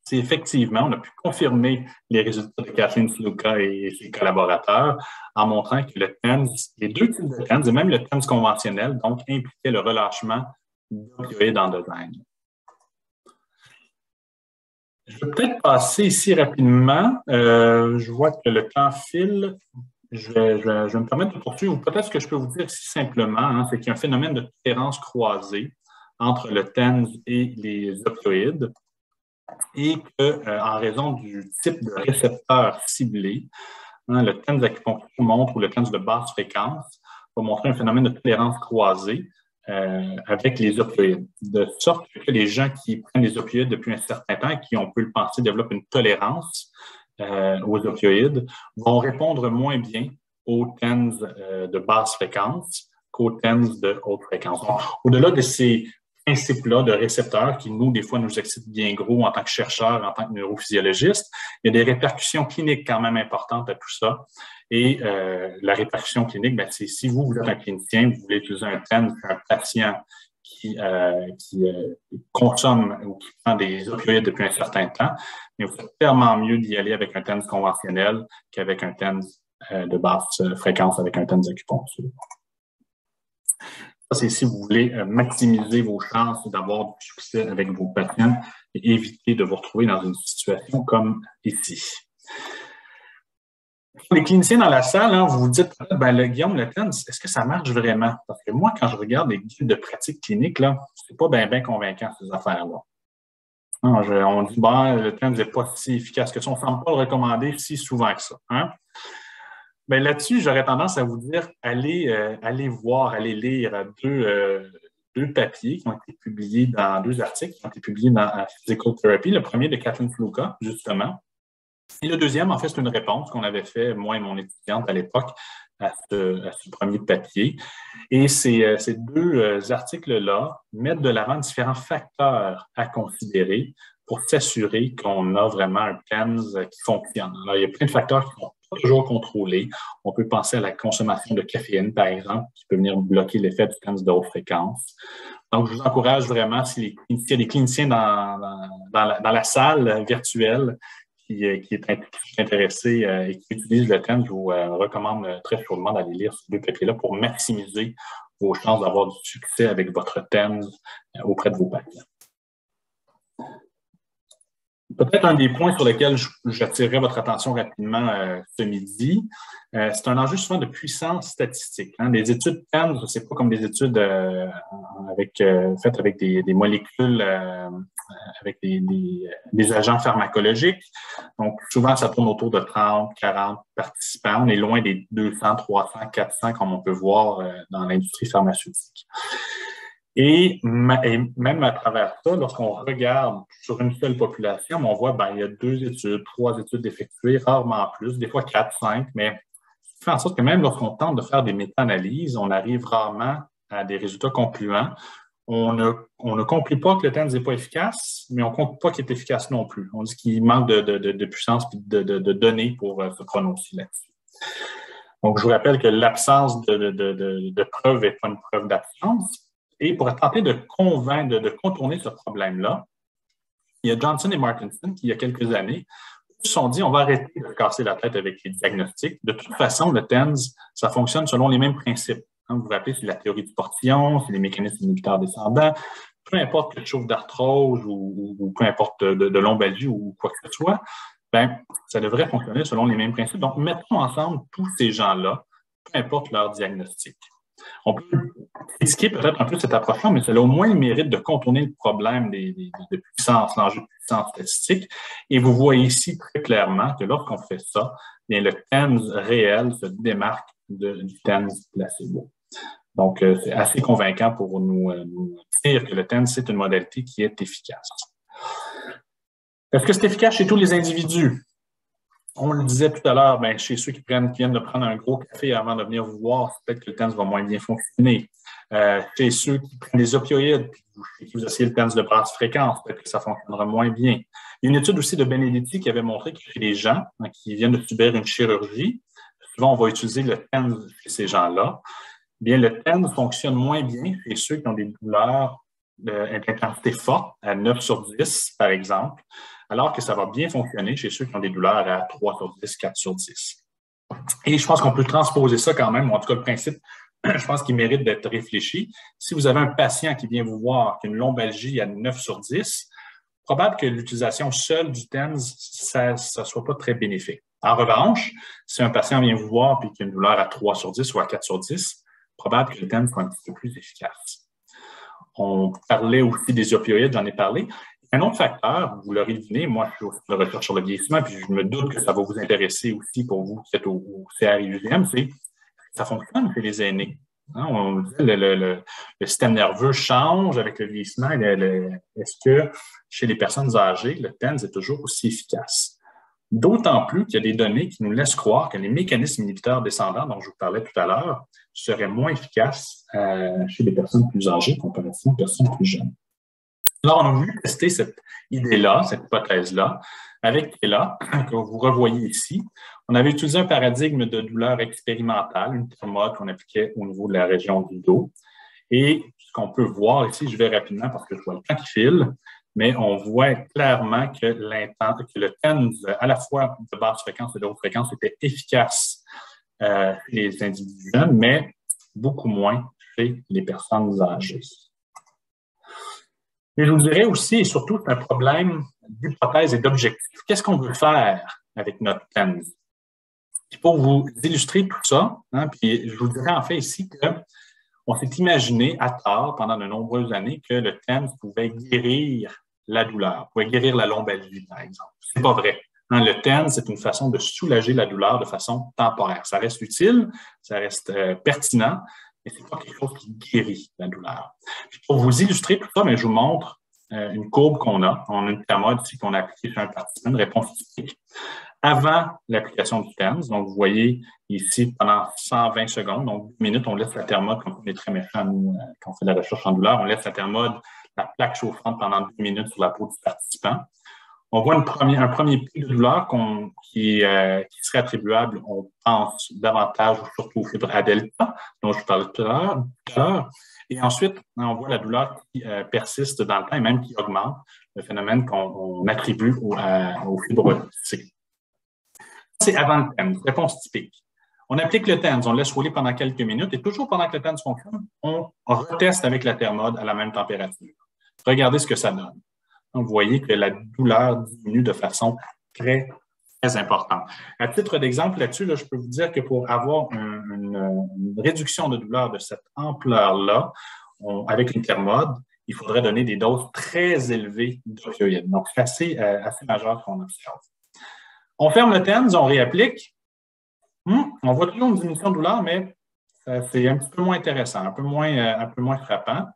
S2: c'est effectivement, on a pu confirmer les résultats de Kathleen Sluka et ses collaborateurs en montrant que le TENS, les deux types de TENS, et même le TENS conventionnel, donc, impliquait le relâchement d'opioïdes endogènes. Je vais peut-être passer ici rapidement. Je vois que le temps file. Je vais me permettre de poursuivre. Peut-être ce que je peux vous dire ici simplement, c'est qu'il y a un phénomène de tolérance croisée entre le TENS et les opioïdes, et qu'en raison du type de récepteur ciblé, Le TENS d'acupuncture montre, ou le TENS de basse fréquence, va montrer un phénomène de tolérance croisée avec les opioïdes. De sorte que les gens qui prennent des opioïdes depuis un certain temps et qui, on peut le penser, développent une tolérance aux opioïdes, vont répondre moins bien aux TENS de basse fréquence qu'aux TENS de haute fréquence. Donc, au-delà de ces principes-là de récepteurs qui, nous, des fois, nous excitent bien gros en tant que chercheurs, en tant que neurophysiologistes, il y a des répercussions cliniques quand même importantes à tout ça. Et la répercussion clinique, c'est si vous êtes un clinicien, vous voulez utiliser un TENS pour un patient qui consomme ou qui prend des opioïdes depuis un certain temps, mais vous faites clairement mieux d'y aller avec un TENS conventionnel qu'avec un TENS de basse fréquence, avec un TENS d'acupuncture. Ça, c'est si vous voulez maximiser vos chances d'avoir du succès avec vos patients et éviter de vous retrouver dans une situation comme ici. Les cliniciens dans la salle, vous vous dites, Guillaume, le TENS, est-ce que ça marche vraiment? Parce que moi, quand je regarde les guides de pratique clinique, c'est pas bien convaincant, ces affaires-là. On dit, le TENS n'est pas si efficace que ça. On ne semble pas le recommander si souvent que ça. Là-dessus, j'aurais tendance à vous dire, allez lire deux papiers qui ont été publiés dans deux articles qui ont été publiés dans Physical Therapy. Le premier de Kathleen Fluka, justement. Et le deuxième, en fait, c'est une réponse qu'on avait fait, moi et mon étudiante à l'époque, à ce premier papier. Et ces deux articles-là mettent de l'avant différents facteurs à considérer pour s'assurer qu'on a vraiment un TENS qui fonctionne. Alors, il y a plein de facteurs qui sont pas toujours contrôlés. On peut penser à la consommation de caféine, par exemple, qui peut venir bloquer l'effet du TENS de haute fréquence. Donc, je vous encourage vraiment, s'il y a des cliniciens dans la salle virtuelle qui est intéressé et qui utilise le TENS, je vous recommande très chaudement d'aller lire ces deux papiers-là pour maximiser vos chances d'avoir du succès avec votre TENS auprès de vos patients. Peut-être un des points sur lesquels j'attirerai votre attention rapidement ce midi, c'est un enjeu souvent de puissance statistique. Les études TENS, ce n'est pas comme des études faites avec des molécules, avec des agents pharmacologiques. Donc, souvent, ça tourne autour de 30, 40 participants. On est loin des 200, 300, 400, comme on peut voir dans l'industrie pharmaceutique. Et même à travers ça, lorsqu'on regarde sur une seule population, on voit il y a 2 études, 3 études effectuées, rarement plus, des fois 4, 5, mais ça fait en sorte que même lorsqu'on tente de faire des méta-analyses, on arrive rarement à des résultats concluants. On ne conclut pas que le TENS n'est pas efficace, mais on ne conclut pas qu'il est efficace non plus. On dit qu'il manque de puissance et de données pour se prononcer là-dessus. Donc, je vous rappelle que l'absence de preuve n'est pas une preuve d'absence. Et pour tenter de convaincre, de contourner ce problème-là, il y a Johnson et Martinson qui, il y a quelques années, se sont dit on va arrêter de casser la tête avec les diagnostics. De toute façon, le TENS, ça fonctionne selon les mêmes principes. Vous vous rappelez, c'est la théorie du portillon, c'est les mécanismes inhibiteurs descendants. Peu importe que tu souffres d'arthrose ou peu importe de lombalgie ou quoi que ce soit, ça devrait fonctionner selon les mêmes principes. Donc, mettons ensemble tous ces gens-là, peu importe leur diagnostic. On peut critiquer peut-être un peu cette approche-là, mais cela a au moins le mérite de contourner le problème de puissance, l'enjeu de puissance statistique. Et vous voyez ici très clairement que lorsqu'on fait ça, le TENS réel se démarque du TENS placebo. Donc, c'est assez convaincant pour nous dire que le TENS, c'est une modalité qui est efficace. Est-ce que c'est efficace chez tous les individus? On le disait tout à l'heure, chez ceux qui viennent de prendre un gros café avant de venir vous voir, peut-être que le TENS va moins bien fonctionner. Chez ceux qui prennent des opioïdes, puis qui vous essayez le TENS de basse fréquence, peut-être que ça fonctionnera moins bien. Il y a une étude aussi de Benedetti qui avait montré que chez les gens qui viennent de subir une chirurgie, souvent on va utiliser le TENS chez ces gens-là. Bien, le TENS fonctionne moins bien chez ceux qui ont des douleurs d'intensité forte, à 9 sur 10, par exemple, alors que ça va bien fonctionner chez ceux qui ont des douleurs à 3 sur 10, 4 sur 10. Et je pense qu'on peut transposer ça quand même, ou en tout cas le principe, je pense qu'il mérite d'être réfléchi. Si vous avez un patient qui vient vous voir qui a une lombalgie à 9 sur 10, probable que l'utilisation seule du TENS, ça ne soit pas très bénéfique. En revanche, si un patient vient vous voir et qu'il a une douleur à 3 sur 10 ou à 4 sur 10, probable que le TENS soit un petit peu plus efficace. On parlait aussi des opioïdes, j'en ai parlé. Un autre facteur, vous l'aurez deviné, moi, je suis au centre de recherche sur le vieillissement, puis je me doute que ça va vous intéresser aussi pour vous qui êtes au CRIUGM, c'est que ça fonctionne chez les aînés. Hein, on dit le système nerveux change avec le vieillissement. Est-ce que chez les personnes âgées, le TENS est toujours aussi efficace? D'autant plus qu'il y a des données qui nous laissent croire que les mécanismes inhibiteurs descendants, dont je vous parlais tout à l'heure, seraient moins efficaces chez les personnes plus âgées comparativement aux personnes plus jeunes. Alors, on a voulu tester cette idée-là, cette hypothèse-là, avec Kela, que vous revoyez ici. On avait utilisé un paradigme de douleur expérimentale, une thermode qu'on appliquait au niveau de la région du dos. Et ce qu'on peut voir ici, je vais rapidement parce que je vois le temps qui file, mais on voit clairement que le TENS, à la fois de basse fréquence et de haute fréquence, était efficace chez les individus jeunes, mais beaucoup moins chez les personnes âgées. Et je vous dirais aussi, et surtout, c'est un problème d'hypothèse et d'objectif. Qu'est-ce qu'on veut faire avec notre TENS? Puis pour vous illustrer tout ça, hein, puis je vous dirais en fait ici qu'on s'est imaginé à tort pendant de nombreuses années que le TENS pouvait guérir la douleur, pouvait guérir la lombalgie, par exemple. C'est pas vrai. Hein, le TENS, c'est une façon de soulager la douleur de façon temporaire. Ça reste utile, ça reste pertinent, mais ce n'est pas quelque chose qui guérit la douleur. Puis pour vous illustrer tout ça, mais je vous montre une courbe qu'on a. On a une thermode ici qu'on a appliquée sur un participant, une réponse typique, avant l'application du TENS. Donc, vous voyez ici, pendant 120 secondes, donc 10 minutes, on laisse la thermode, quand on est très méchant, nous, quand on fait de la recherche en douleur, on laisse la thermode, la plaque chauffante pendant 10 minutes sur la peau du participant. On voit un premier pic de douleur qui serait attribuable, on pense, davantage ou surtout aux fibres A delta, dont je vous parlais tout à l'heure. Et ensuite, on voit la douleur qui persiste dans le temps et même qui augmente, le phénomène qu'on attribue aux fibres C. C'est avant le TENS, réponse typique. On applique le TENS, on le laisse rouler pendant quelques minutes et toujours pendant que le TENS fonctionne, on reteste avec la thermode à la même température. Regardez ce que ça donne. Donc, vous voyez que la douleur diminue de façon très, très importante. À titre d'exemple là-dessus, je peux vous dire que pour avoir une réduction de douleur de cette ampleur-là, avec une thermode, il faudrait donner des doses très élevées d'opioïdes. Donc, c'est assez majeur qu'on observe. On ferme le TENS, on réapplique. On voit toujours une diminution de douleur, mais c'est un petit peu moins intéressant, un peu moins frappant.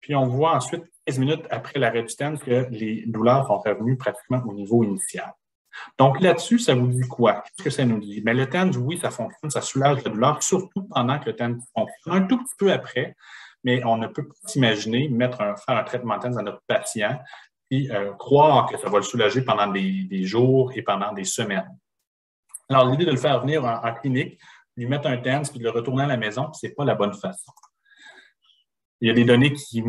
S2: Puis, on voit ensuite, 15 minutes après l'arrêt du TENS, que les douleurs sont revenues pratiquement au niveau initial. Donc, là-dessus, ça vous dit quoi? Qu'est-ce que ça nous dit? Bien, le TENS, oui, ça fonctionne, ça soulage la douleur, surtout pendant que le TENS fonctionne. Un tout petit peu après, mais on ne peut pas s'imaginer faire un traitement TENS à notre patient et croire que ça va le soulager pendant des jours et pendant des semaines. Alors, l'idée de le faire venir en clinique, lui mettre un TENS puis de le retourner à la maison, ce n'est pas la bonne façon. Il y a des données qui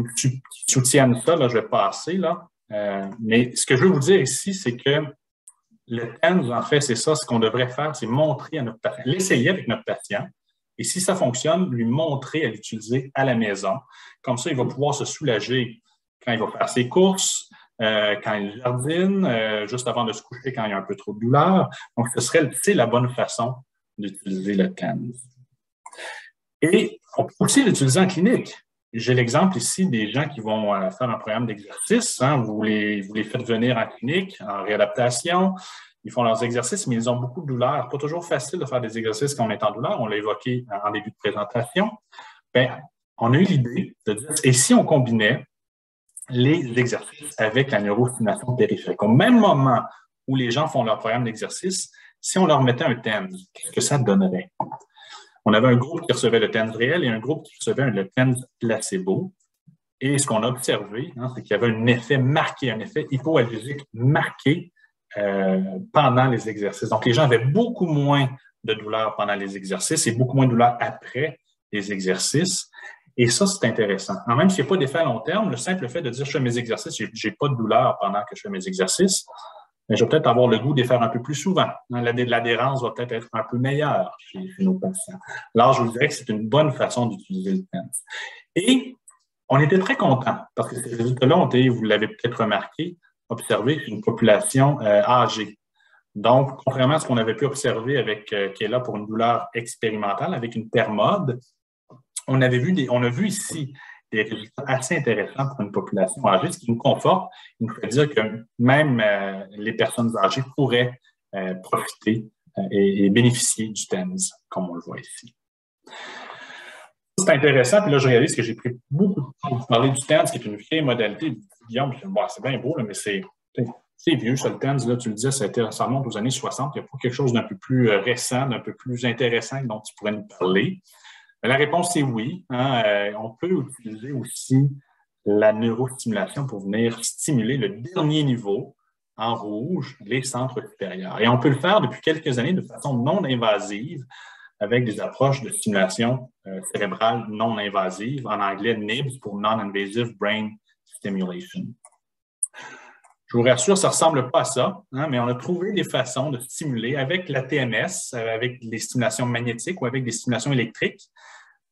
S2: soutiennent ça, là, je vais passer, là. Mais ce que je veux vous dire ici, c'est que le TENS, en fait, c'est ça, ce qu'on devrait faire, c'est montrer à notre patient, l'essayer avec notre patient, et si ça fonctionne, lui montrer à l'utiliser à la maison. Comme ça, il va pouvoir se soulager quand il va faire ses courses, quand il jardine, juste avant de se coucher quand il y a un peu trop de douleur. Donc, c'est la bonne façon d'utiliser le TENS. Et on peut aussi l'utiliser en clinique. J'ai l'exemple ici des gens qui vont faire un programme d'exercice. Hein, vous les faites venir en clinique, en réadaptation. Ils font leurs exercices, mais ils ont beaucoup de douleur. Pas toujours facile de faire des exercices quand on est en douleur. On l'a évoqué en début de présentation. Bien, on a eu l'idée de dire, et si on combinait les exercices avec la neurostimulation périphérique? Au même moment où les gens font leur programme d'exercice, si on leur mettait un TENS, qu'est-ce que ça donnerait? On avait un groupe qui recevait le TENS réel et un groupe qui recevait le TENS placebo. Et ce qu'on a observé, hein, c'est qu'il y avait un effet marqué, un effet hypoalgésique marqué pendant les exercices. Donc, les gens avaient beaucoup moins de douleur pendant les exercices et beaucoup moins de douleur après les exercices. Et ça, c'est intéressant. Même s'il n'y a pas d'effet à long terme, le simple fait de dire je fais mes exercices, je n'ai pas de douleur pendant que je fais mes exercices, mais je vais peut-être avoir le goût de les faire un peu plus souvent. L'adhérence va peut-être être un peu meilleure chez nos patients. Alors, je vous dirais que c'est une bonne façon d'utiliser le TENS. Et on était très contents parce que ces résultats-là ont été, vous l'avez peut-être remarqué, observés chez une population âgée. Donc, contrairement à ce qu'on avait pu observer avec Kela pour une douleur expérimentale, avec une thermode, on a vu ici des résultats assez intéressants pour une population âgée, ce qui nous conforte, il nous fait dire que même les personnes âgées pourraient profiter et bénéficier du TENS, comme on le voit ici. C'est intéressant, puis là, je réalise que j'ai pris beaucoup de temps pour vous parler du TENS, qui est une vieille modalité. Guillaume, bon, c'est bien beau, là, mais c'est vieux, ça, le TENS, là, tu le disais, ça remonte aux années 60. Il n'y a pas quelque chose d'un peu plus récent, d'un peu plus intéressant dont tu pourrais nous parler. Mais la réponse, c'est oui. Hein. On peut utiliser aussi la neurostimulation pour venir stimuler le dernier niveau, en rouge, les centres supérieurs. Et on peut le faire depuis quelques années de façon non invasive, avec des approches de stimulation cérébrale non invasive, en anglais NIBS pour Non-Invasive Brain Stimulation. Je vous rassure, ça ne ressemble pas à ça, hein, mais on a trouvé des façons de stimuler avec la TMS, avec les stimulations magnétiques ou avec des stimulations électriques.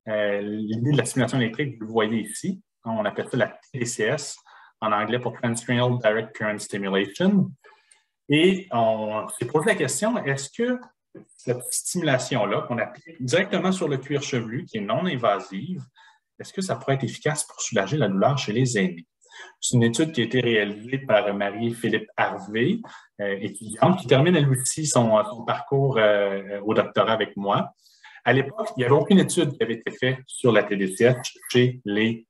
S2: L'idée de la stimulation électrique, vous le voyez ici, on appelle ça la TDCS, en anglais pour Transcranial Direct Current Stimulation. Et on s'est posé la question, est-ce que cette stimulation-là, qu'on applique directement sur le cuir chevelu, qui est non invasive, est-ce que ça pourrait être efficace pour soulager la douleur chez les aînés? C'est une étude qui a été réalisée par Marie-Philippe Harvey, étudiante, qui termine elle aussi son parcours au doctorat avec moi. À l'époque, il n'y avait aucune étude qui avait été faite sur la TDCS chez les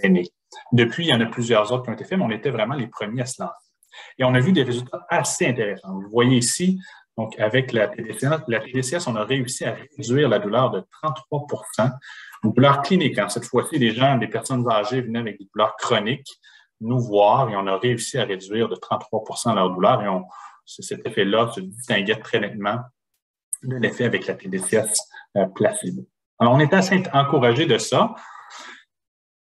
S2: aînés. Depuis, il y en a plusieurs autres qui ont été faits, mais on était vraiment les premiers à se lancer. Et on a vu des résultats assez intéressants. Vous le voyez ici, donc avec la TDCS, on a réussi à réduire la douleur de 33 %, une douleur clinique. Hein. Cette fois-ci, des personnes âgées venaient avec des douleurs chroniques nous voir et on a réussi à réduire de 33 % leur douleur et cet effet-là se distinguait très nettement de l'effet avec la TDCS placebo. Alors, on était assez encouragés de ça.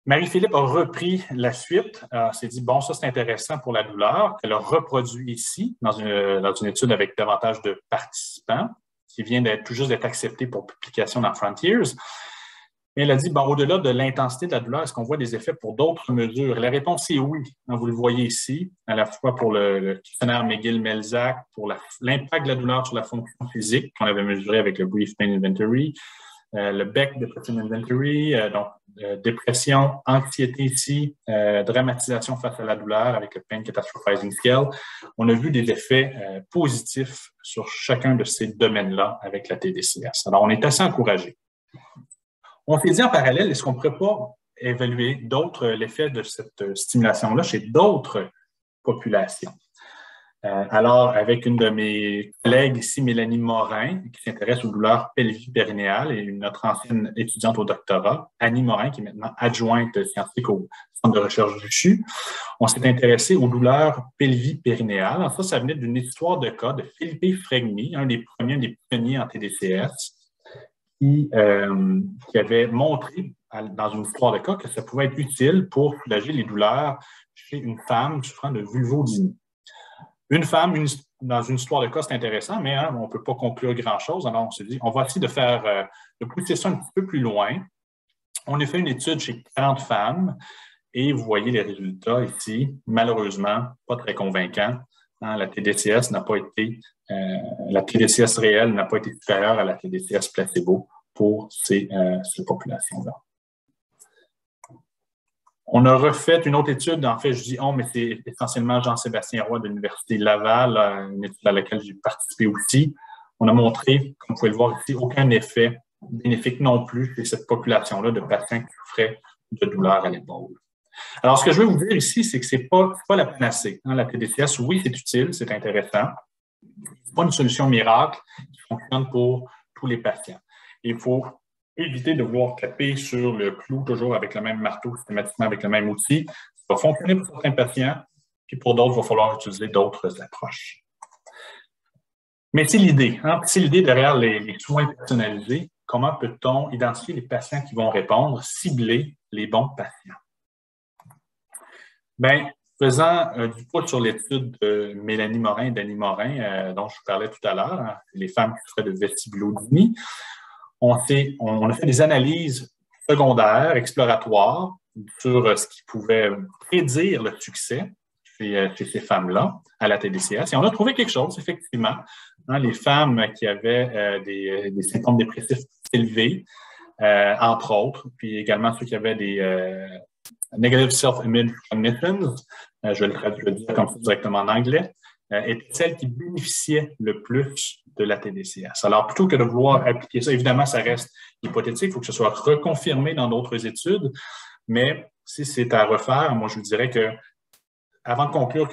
S2: Marie-Philippe a repris la suite, s'est dit, bon, ça c'est intéressant pour la douleur. Elle a reproduit ici, dans une étude avec davantage de participants, qui vient tout juste d'être acceptée pour publication dans Frontiers. Mais elle a dit, bon, au-delà de l'intensité de la douleur, est-ce qu'on voit des effets pour d'autres mesures? La réponse est oui. Vous le voyez ici, à la fois pour le questionnaire McGill-Melzack, pour l'impact de la douleur sur la fonction physique qu'on avait mesuré avec le Brief Pain Inventory, le Beck Depression Inventory, donc dépression, anxiété ici, dramatisation face à la douleur avec le Pain Catastrophizing Scale. On a vu des effets positifs sur chacun de ces domaines-là avec la TDCS. Alors, on est assez encouragés. On s'est dit en parallèle, est-ce qu'on ne pourrait pas évaluer l'effet de cette stimulation-là chez d'autres populations? Alors, avec une de mes collègues ici, Mélanie Morin, qui s'intéresse aux douleurs pelvio-périnéales, et notre ancienne étudiante au doctorat, Annie Morin, qui est maintenant adjointe scientifique au Centre de recherche du CHU, on s'est intéressé aux douleurs pelvio-périnéales. Alors ça venait d'une histoire de cas de Philippe Fregmi, un des pionniers en TDCS, qui avait montré dans une histoire de cas que ça pouvait être utile pour soulager les douleurs chez une femme souffrant de vulvodynie. Une femme, dans une histoire de cas, c'est intéressant, mais on ne peut pas conclure grand-chose. Alors, on s'est dit, on va essayer de pousser ça un petit peu plus loin. On a fait une étude chez 40 femmes et vous voyez les résultats ici. Malheureusement, pas très convaincants. Hein, la TDCS réelle n'a pas été supérieure à la TDCS placebo pour ces populations-là. On a refait une autre étude, en fait, je dis mais c'est essentiellement Jean-Sébastien Roy de l'Université Laval, une étude à laquelle j'ai participé aussi. On a montré, comme vous pouvez le voir ici, aucun effet bénéfique non plus chez cette population-là de patients qui souffraient de douleurs à l'épaule. Alors, ce que je veux vous dire ici, c'est que ce n'est pas la panacée. Hein, la TDCS, oui, c'est utile, c'est intéressant. Ce n'est pas une solution miracle qui fonctionne pour tous les patients. Il faut éviter de vouloir taper sur le clou toujours avec le même marteau, systématiquement avec le même outil. Ça va fonctionner pour certains patients, puis pour d'autres, il va falloir utiliser d'autres approches. Mais c'est l'idée. Hein? C'est l'idée derrière les soins personnalisés. Comment peut-on identifier les patients qui vont répondre, cibler les bons patients? Bien, faisant du pouce sur l'étude de Mélanie Morin et d'Annie Morin, dont je vous parlais tout à l'heure, hein, les femmes qui souffraient de vestibulodynie, on a fait des analyses secondaires, exploratoires, sur ce qui pouvait prédire le succès chez ces femmes-là à la TDCS. Et on a trouvé quelque chose, effectivement. Hein, les femmes qui avaient des symptômes dépressifs élevés entre autres, puis également ceux qui avaient des negative self-image emissions, je vais le dire comme ça directement en anglais, étaient celles qui bénéficiaient le plus de la TDCS. Alors, plutôt que de vouloir appliquer ça, évidemment, ça reste hypothétique, il faut que ce soit reconfirmé dans d'autres études, mais si c'est à refaire, moi, je vous dirais que avant de conclure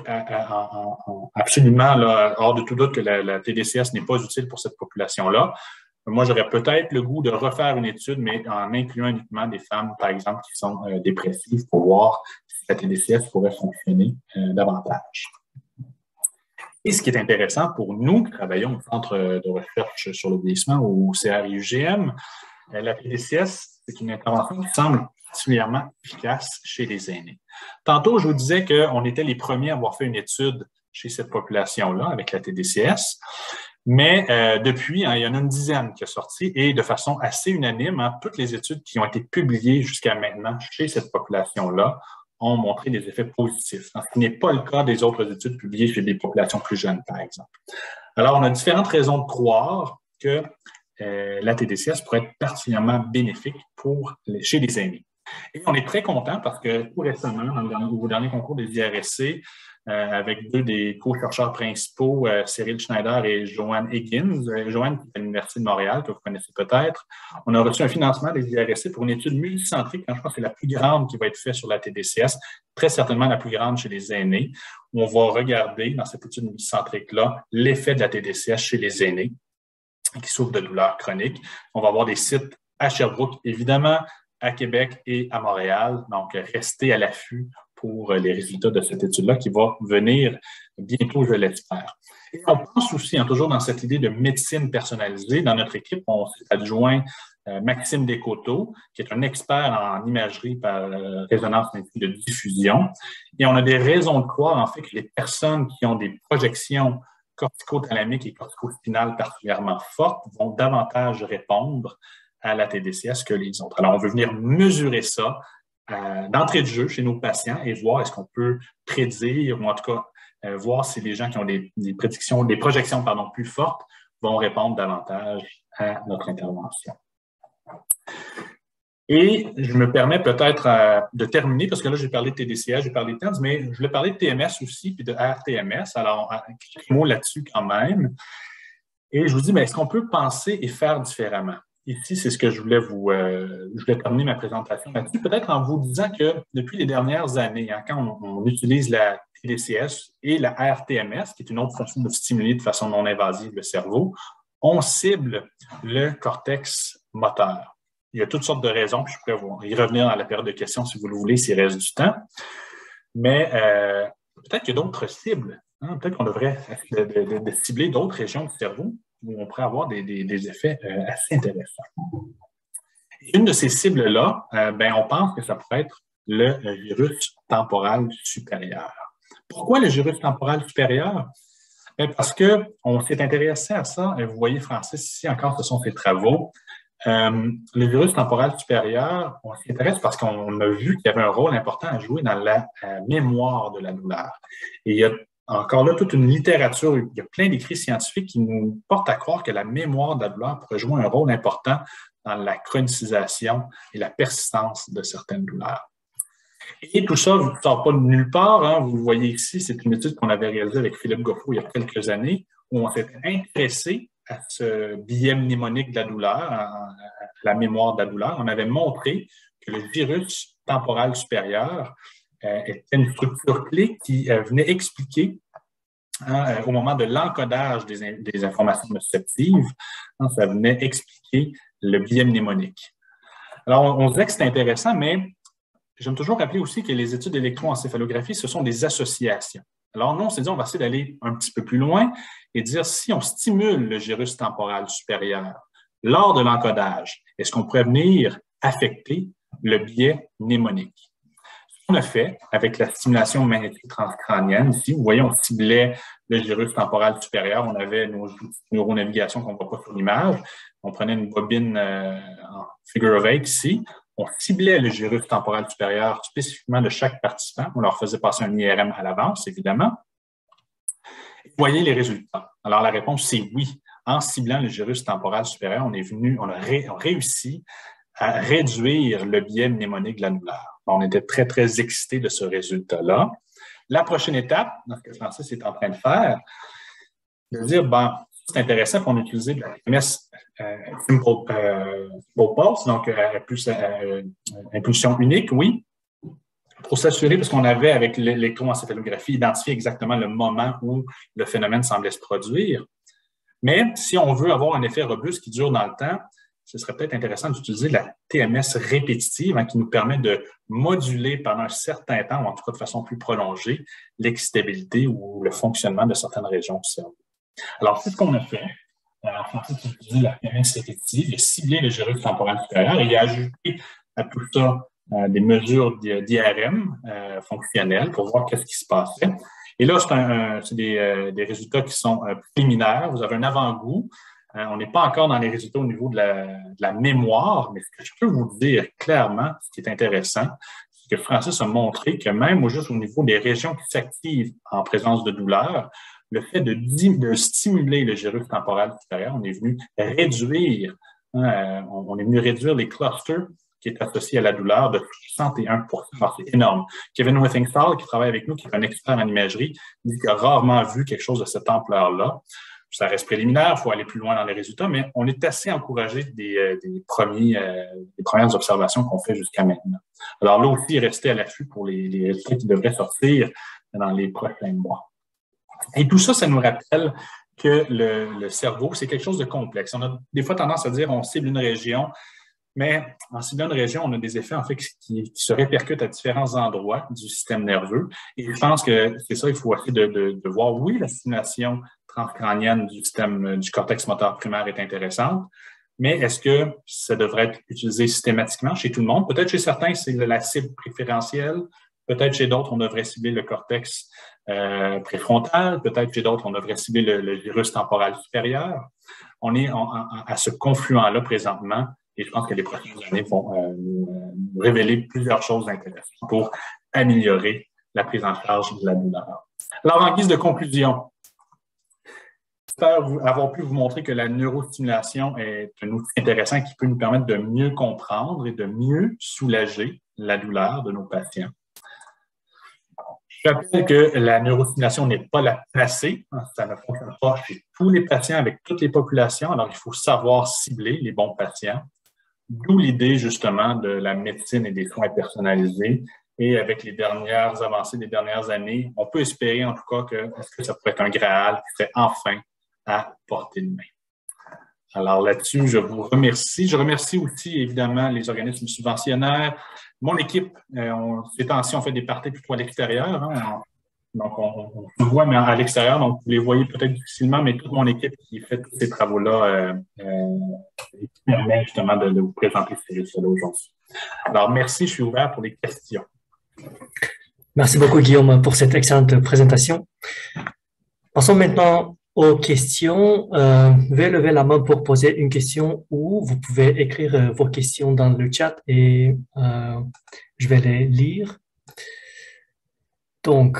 S2: absolument, là, hors de tout doute que la TDCS n'est pas utile pour cette population-là, moi, j'aurais peut-être le goût de refaire une étude, mais en incluant uniquement des femmes, par exemple, qui sont dépressives pour voir si la TDCS pourrait fonctionner davantage. Et ce qui est intéressant pour nous qui travaillons au Centre de recherche sur le vieillissement au CRI-UGM, la TDCS, c'est une intervention qui semble particulièrement efficace chez les aînés. Tantôt, je vous disais qu'on était les premiers à avoir fait une étude chez cette population-là avec la TDCS, mais depuis, il y en a une dizaine qui est sortie et de façon assez unanime, toutes les études qui ont été publiées jusqu'à maintenant chez cette population-là ont montré des effets positifs, ce qui n'est pas le cas des autres études publiées chez des populations plus jeunes, par exemple. Alors, on a différentes raisons de croire que la TDCS pourrait être particulièrement bénéfique chez les aînés. Et on est très content parce que tout récemment, au dernier concours des IRSC, avec deux des co-chercheurs principaux, Cyril Schneider et Joanne Higgins. Joanne, qui est à l'Université de Montréal, que vous connaissez peut-être. On a reçu un financement des IRSC pour une étude multicentrique, je pense que c'est la plus grande qui va être faite sur la TDCS, très certainement la plus grande chez les aînés, où on va regarder, dans cette étude multicentrique-là, l'effet de la TDCS chez les aînés qui souffrent de douleurs chroniques. On va avoir des sites à Sherbrooke, évidemment, à Québec et à Montréal. Donc, restez à l'affût pour les résultats de cette étude-là qui va venir bientôt, je l'espère. Et on pense aussi, toujours dans cette idée de médecine personnalisée, dans notre équipe, on s'est adjoint Maxime Descoteaux, qui est un expert en imagerie par résonance magnétique de diffusion. Et on a des raisons de croire, en fait, que les personnes qui ont des projections corticothalamiques et corticospinales particulièrement fortes vont davantage répondre à la TDCS que les autres. Alors, on veut venir mesurer ça d'entrée de jeu chez nos patients et voir est-ce qu'on peut prédire, ou en tout cas voir si les gens qui ont des projections plus fortes vont répondre davantage à notre intervention. Et je me permets peut-être de terminer, parce que là, j'ai parlé de TDCS, j'ai parlé de TENS, mais je voulais parler de TMS aussi, puis de RTMS. Alors, quelques mots là-dessus quand même. Et je vous dis, est-ce qu'on peut penser et faire différemment? Ici, c'est ce que je voulais terminer ma présentation là-dessus, peut-être en vous disant que depuis les dernières années, quand on utilise la TDCS et la RTMS, qui est une autre façon de stimuler de façon non invasive le cerveau, on cible le cortex moteur. Il y a toutes sortes de raisons, puis je pourrais y revenir dans la période de questions si vous le voulez, s'il reste du temps. Mais peut-être qu'il y a d'autres cibles. Peut-être qu'on devrait de cibler d'autres régions du cerveau où on pourrait avoir des effets assez intéressants. Une de ces cibles-là, on pense que ça pourrait être le gyrus temporal supérieur. Pourquoi le gyrus temporal supérieur? Parce qu'on s'est intéressé à ça. Vous voyez, Francis, ici encore, ce sont ses travaux. Le virus temporal supérieur, on s'y intéresse parce qu'on a vu qu'il y avait un rôle important à jouer dans la mémoire de la douleur. Et il y a encore là toute une littérature, il y a plein d'écrits scientifiques qui nous portent à croire que la mémoire de la douleur pourrait jouer un rôle important dans la chronicisation et la persistance de certaines douleurs. Et tout ça ne sort pas de nulle part. Vous le voyez ici, c'est une étude qu'on avait réalisée avec Philippe Goffreau il y a quelques années, où on s'était intéressé à ce biais mnémonique de la douleur, à la mémoire de la douleur. On avait montré que le virus temporal supérieur était une structure clé qui venait expliquer, au moment de l'encodage des informations nociceptives, ça venait expliquer le biais mnémonique. Alors, on disait que c'était intéressant, mais j'aime toujours rappeler aussi que les études d'électroencéphalographie, ce sont des associations. Alors, nous, on s'est dit, on va essayer d'aller un petit peu plus loin et dire si on stimule le gyrus temporal supérieur lors de l'encodage, est-ce qu'on pourrait venir affecter le biais mnémonique? Ce qu'on a fait avec la stimulation magnétique transcrânienne, ici, vous voyez, on ciblait le gyrus temporal supérieur, on avait nos outils de neuronavigation qu'on ne voit pas sur l'image, on prenait une bobine en figure of 8 ici, on ciblait le gyrus temporal supérieur spécifiquement de chaque participant. On leur faisait passer un IRM à l'avance, évidemment. Vous voyez les résultats. Alors, la réponse, c'est oui. En ciblant le gyrus temporal supérieur, on a réussi à réduire le biais mnémonique de la douleur. On était très, très excités de ce résultat-là. La prochaine étape, ce que Francis est en train de faire, de dire, bon, c'est intéressant qu'on utilise de la TMS Simple Pulse, donc impulsion unique, oui, pour s'assurer, parce qu'on avait avec l'électroencéphalographie identifié exactement le moment où le phénomène semblait se produire. Mais si on veut avoir un effet robuste qui dure dans le temps, ce serait peut-être intéressant d'utiliser la TMS répétitive qui nous permet de moduler pendant un certain temps, ou en tout cas de façon plus prolongée, l'excitabilité ou le fonctionnement de certaines régions du cerveau. Alors, c'est ce qu'on a fait. En fait, on a utilisé la TMS répétitive, il a ciblé le gyrus temporal supérieur et il a ajouté à tout ça des mesures d'IRM fonctionnelles pour voir qu'est-ce qui se passait. Et là, c'est des résultats qui sont préliminaires. Vous avez un avant-goût. On n'est pas encore dans les résultats au niveau de la mémoire, mais ce que je peux vous dire clairement, ce qui est intéressant, c'est que Francis a montré que même juste au niveau des régions qui s'activent en présence de douleur, le fait de stimuler le gyrus temporal supérieur, on est venu réduire, on est venu réduire les clusters qui est associé à la douleur de 61%. C'est énorme. Kevin Withingstall, qui travaille avec nous, qui est un expert en imagerie, dit qu'il a rarement vu quelque chose de cette ampleur-là. Ça reste préliminaire, il faut aller plus loin dans les résultats, mais on est assez encouragé des premières observations qu'on fait jusqu'à maintenant. Alors là aussi, restez à l'affût pour les résultats qui devraient sortir dans les prochains mois. Et tout ça, ça nous rappelle que le cerveau, c'est quelque chose de complexe. On a des fois tendance à dire on cible une région, mais en ciblant une région, on a des effets en fait qui se répercutent à différents endroits du système nerveux. Et je pense que c'est ça, il faut essayer de voir, oui, la stimulation transcrânienne du système du cortex moteur primaire est intéressante, mais est-ce que ça devrait être utilisé systématiquement chez tout le monde? Peut-être chez certains, c'est la cible préférentielle. Peut-être chez d'autres, on devrait cibler le cortex préfrontal. Peut-être chez d'autres, on devrait cibler le gyrus temporal supérieur. On est à ce confluent-là présentement. Et je pense que les prochaines années vont nous révéler plusieurs choses intéressantes pour améliorer la prise en charge de la douleur. Alors, en guise de conclusion, j'espère avoir pu vous montrer que la neurostimulation est un outil intéressant qui peut nous permettre de mieux comprendre et de mieux soulager la douleur de nos patients. Je rappelle que la neurostimulation n'est pas la panacée. Ça ne fonctionne pas chez tous les patients avec toutes les populations. Alors, il faut savoir cibler les bons patients. D'où l'idée, justement, de la médecine et des soins personnalisés. Et avec les dernières avancées des dernières années, on peut espérer, en tout cas, que ça pourrait être un Graal qui serait enfin à portée de main. Alors là-dessus, je vous remercie. Je remercie aussi, évidemment, les organismes subventionnaires. Mon équipe, ces temps-ci, on fait des parties plutôt à l'extérieur. Donc, on se voit, mais à l'extérieur. Donc, vous les voyez peut-être difficilement, mais toute mon équipe qui fait tous ces travaux-là qui permet justement de vous présenter ces résultats-là aujourd'hui. Alors, merci. Je suis ouvert pour les questions.
S1: Merci beaucoup, Guillaume, pour cette excellente présentation. Passons maintenant aux questions. Veuillez lever la main pour poser une question ou vous pouvez écrire vos questions dans le chat et je vais les lire. Donc,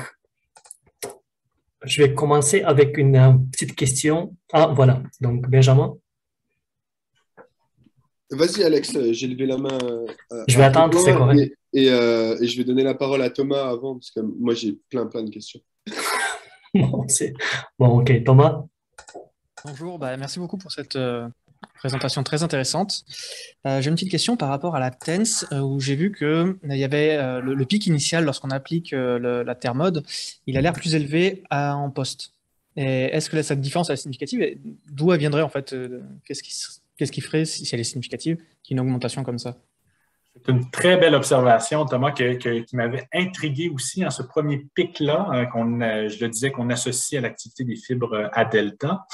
S1: je vais commencer avec une petite question. Ah, voilà. Donc, Benjamin.
S3: Vas-y, Alex, j'ai levé la main.
S1: Je vais attendre, c'est correct.
S3: Et je vais donner la parole à Thomas avant, parce que moi, j'ai plein de questions.
S1: Bon, ok. Thomas?
S4: Bonjour, merci beaucoup pour cette présentation très intéressante. J'ai une petite question par rapport à la TENS, où j'ai vu qu'il y avait le pic initial lorsqu'on applique la thermode, il a l'air plus élevé en post. Est-ce que cette différence est significative? D'où elle viendrait en fait? Qu'est-ce qui ferait, si elle est significative, qu'il y ait une augmentation comme ça?
S2: C'est une très belle observation, Thomas, qui m'avait intrigué aussi en ce premier pic-là, je le disais, qu'on associe à l'activité des fibres à delta.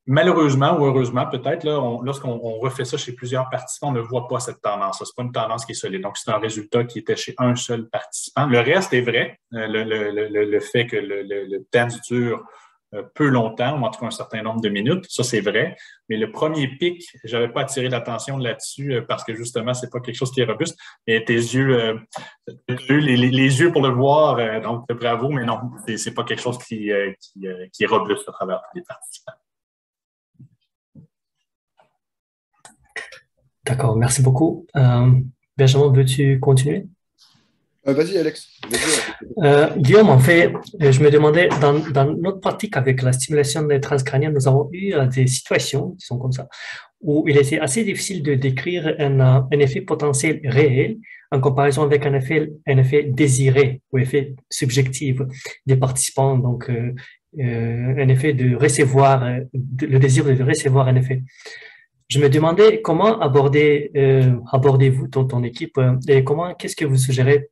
S2: Malheureusement ou heureusement, peut-être, lorsqu'on refait ça chez plusieurs participants, on ne voit pas cette tendance. Ce n'est pas une tendance qui est solide. Donc, c'est un résultat qui était chez un seul participant. Le reste est vrai. Le fait que le TENS dure peu longtemps, ou en tout cas un certain nombre de minutes, ça c'est vrai. Mais le premier pic, je n'avais pas attiré l'attention là-dessus parce que justement, ce n'est pas quelque chose qui est robuste. Mais tes yeux, les yeux pour le voir, donc bravo, mais non, ce n'est pas quelque chose qui est robuste à travers tous les participants.
S1: D'accord, merci beaucoup. Benjamin, veux-tu continuer?
S3: Vas-y, Alex.
S1: Guillaume, en fait, je me demandais, dans notre pratique avec la stimulation transcrânienne, nous avons eu des situations, qui sont comme ça, où il était assez difficile de décrire un effet potentiel réel en comparaison avec un effet désiré ou effet subjectif des participants, donc un effet de recevoir, le désir de recevoir un effet. Je me demandais comment abordez-vous ton équipe et qu'est-ce que vous suggérez,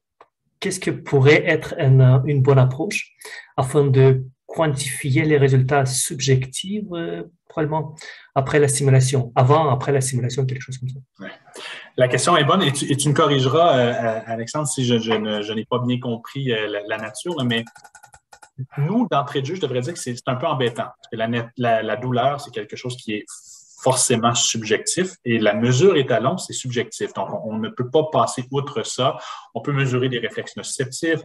S1: qu'est-ce que pourrait être une bonne approche afin de quantifier les résultats subjectifs, probablement après la simulation, avant, après la simulation, quelque chose comme ça.
S2: Ouais. La question est bonne et tu me corrigeras, Alexandre, si je n'ai pas bien compris la nature, mais nous, d'entrée de jeu, je devrais dire que c'est un peu embêtant. Parce que la douleur, c'est quelque chose qui est forcément subjectif et la mesure étalon, c'est subjectif. Donc, on ne peut pas passer outre ça. On peut mesurer des réflexes nociceptifs,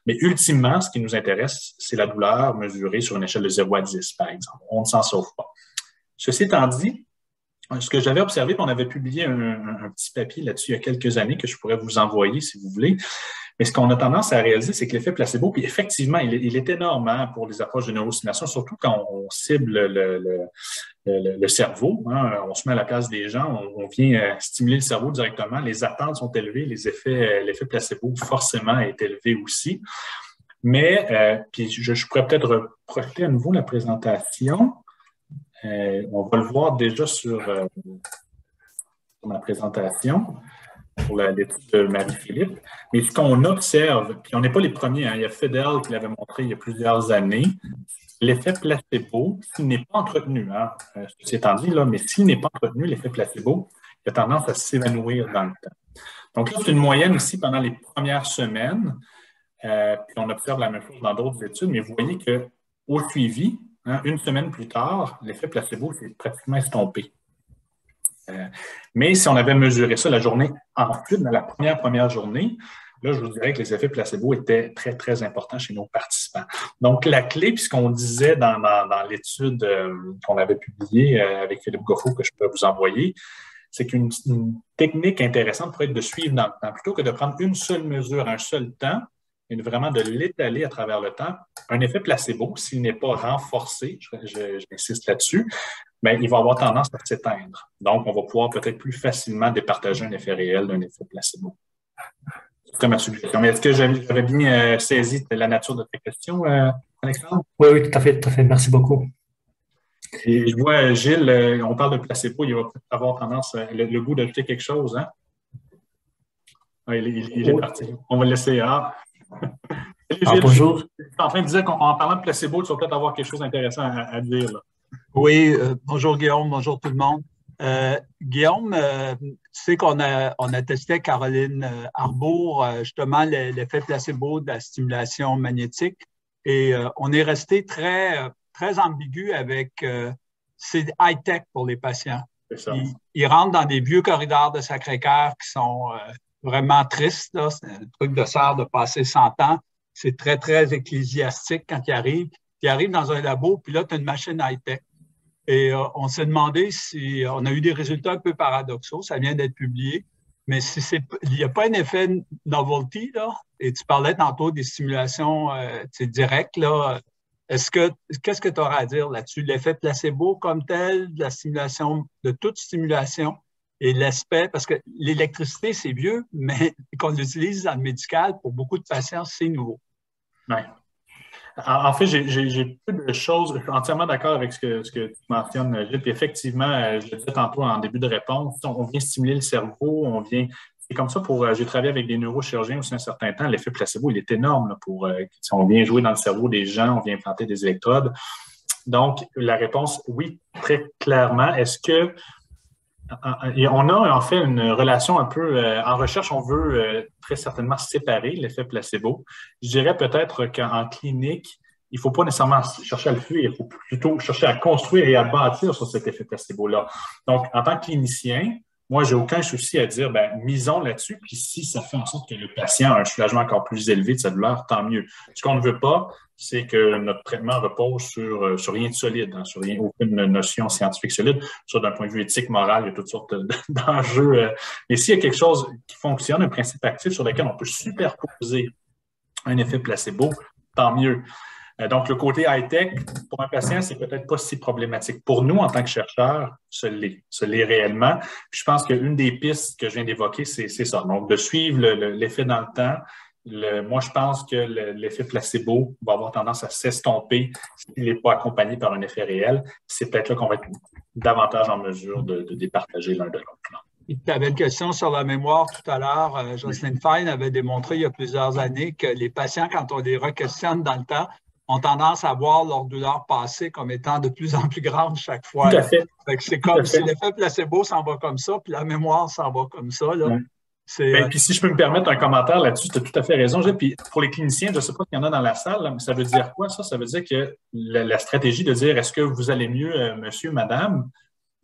S2: mais ultimement, ce qui nous intéresse, c'est la douleur mesurée sur une échelle de 0 à 10, par exemple. On ne s'en sauve pas. Ceci étant dit, ce que j'avais observé, on avait publié un petit papier là-dessus il y a quelques années que je pourrais vous envoyer si vous voulez. Mais ce qu'on a tendance à réaliser, c'est que l'effet placebo, puis effectivement, il est énorme hein, pour les approches de neurostimulation, surtout quand on cible le cerveau. Hein, on se met à la place des gens, on vient stimuler le cerveau directement. Les attentes sont élevées, l'effet placebo forcément est élevé aussi. Mais, puis je pourrais peut-être projeter à nouveau la présentation. On va le voir déjà sur ma présentation pour l'étude de Marie-Philippe. Mais ce qu'on observe, puis on n'est pas les premiers, hein, il y a Fedel qui l'avait montré il y a plusieurs années, l'effet placebo, s'il n'est pas entretenu, hein, ceci étant dit, là, mais s'il n'est pas entretenu, l'effet placebo, il a tendance à s'évanouir dans le temps. Donc là, c'est une moyenne aussi pendant les premières semaines, puis on observe la même chose dans d'autres études, mais vous voyez qu'au suivi, hein, une semaine plus tard, l'effet placebo s'est pratiquement estompé. Mais si on avait mesuré ça la journée ensuite, dans la première journée, là, je vous dirais que les effets placebo étaient très, très importants chez nos participants. Donc, la clé, puisqu'on disait dans l'étude qu'on avait publiée avec Philippe Goffreau, que je peux vous envoyer, c'est qu'une technique intéressante pourrait être de suivre dans le temps. Plutôt que de prendre une seule mesure, un seul temps, et vraiment de l'étaler à travers le temps, un effet placebo, s'il n'est pas renforcé, j'insiste là-dessus, bien, il va avoir tendance à s'éteindre. Donc, on va pouvoir peut-être plus facilement départager un effet réel d'un effet placebo. C'est ma suggestion. Mais est-ce que j'avais bien saisi la nature de ta question, Alexandre?
S1: Oui, tout à fait, Merci beaucoup.
S2: Et je vois, Gilles, on parle de placebo, il va peut-être avoir tendance, le goût d'ajouter quelque chose, hein? Ah, il est parti. On va le laisser. Gilles,
S1: bonjour.
S2: Je suis en train de dire qu'en parlant de placebo, tu vas peut-être avoir quelque chose d'intéressant à dire, là.
S5: Oui, bonjour Guillaume, bonjour tout le monde. Guillaume, tu sais qu'on a testé Caroline Arbour, justement, l'effet placebo de la stimulation magnétique et on est resté très, très ambigu avec c'est high-tech pour les patients. Ils rentrent dans des vieux corridors de Sacré-Cœur qui sont vraiment tristes. Là. C'est un truc de sœur de passer 100 ans. C'est très, très ecclésiastique quand ils arrivent. Ils arrivent dans un labo, puis là, tu as une machine high-tech. Et on s'est demandé si on a eu des résultats un peu paradoxaux, ça vient d'être publié, mais si il n'y a pas un effet novelty, là, et tu parlais tantôt des stimulations directes, là, qu'est-ce que tu auras à dire là-dessus? L'effet placebo comme tel, de la stimulation, de toute stimulation, et l'aspect, parce que l'électricité, c'est vieux, mais qu'on l'utilise dans le médical, pour beaucoup de patients, c'est nouveau.
S2: Oui. En fait, j'ai peu de choses. Je suis entièrement d'accord avec ce que tu mentionnes, Gilles. Puis effectivement, je le disais tantôt en début de réponse, on vient stimuler le cerveau, c'est comme ça j'ai travaillé avec des neurochirurgiens aussi un certain temps. L'effet placebo, il est énorme là, on vient jouer dans le cerveau des gens, on vient implanter des électrodes. Donc, la réponse, oui, très clairement. Est-ce que on a en fait une relation un peu, en recherche, on veut très certainement séparer l'effet placebo. Je dirais peut-être qu'en clinique, il ne faut pas nécessairement chercher à le fuir, il faut plutôt chercher à construire et à bâtir sur cet effet placebo-là. Donc, en tant que clinicien, moi, j'ai aucun souci à dire, ben, misons là-dessus, puis si ça fait en sorte que le patient a un soulagement encore plus élevé de sa douleur, tant mieux. Ce qu'on ne veut pas, c'est que notre traitement repose sur rien de solide, hein, sur rien, aucune notion scientifique solide. Soit d'un point de vue éthique, moral, il y a toutes sortes d'enjeux. Mais s'il y a quelque chose qui fonctionne, un principe actif sur lequel on peut superposer un effet placebo, tant mieux. Donc, le côté high-tech, pour un patient, c'est peut-être pas si problématique. Pour nous, en tant que chercheurs, ce l'est réellement. Puis je pense qu'une des pistes que je viens d'évoquer, c'est ça. Donc, de suivre l'effet dans le temps. Moi, je pense que l'effet placebo va avoir tendance à s'estomper s'il n'est pas accompagné par un effet réel. C'est peut-être là qu'on va être davantage en mesure de départager l'un de l'autre.
S5: Tu avais une question sur la mémoire tout à l'heure. Jocelyn Fine avait démontré il y a plusieurs années que les patients, quand on les re-questionne dans le temps, ont tendance à voir leur douleur passer comme étant de plus en plus grande chaque fois.
S2: Tout à fait.
S5: C'est comme si l'effet placebo s'en va comme ça, puis la mémoire s'en va comme ça. Là.
S2: Ouais. Puis si je peux me permettre un commentaire là-dessus, tu as tout à fait raison. Puis pour les cliniciens, je ne sais pas s'il y en a dans la salle, là, mais ça veut dire quoi ça? Ça veut dire que la stratégie de dire est-ce que vous allez mieux, monsieur, madame?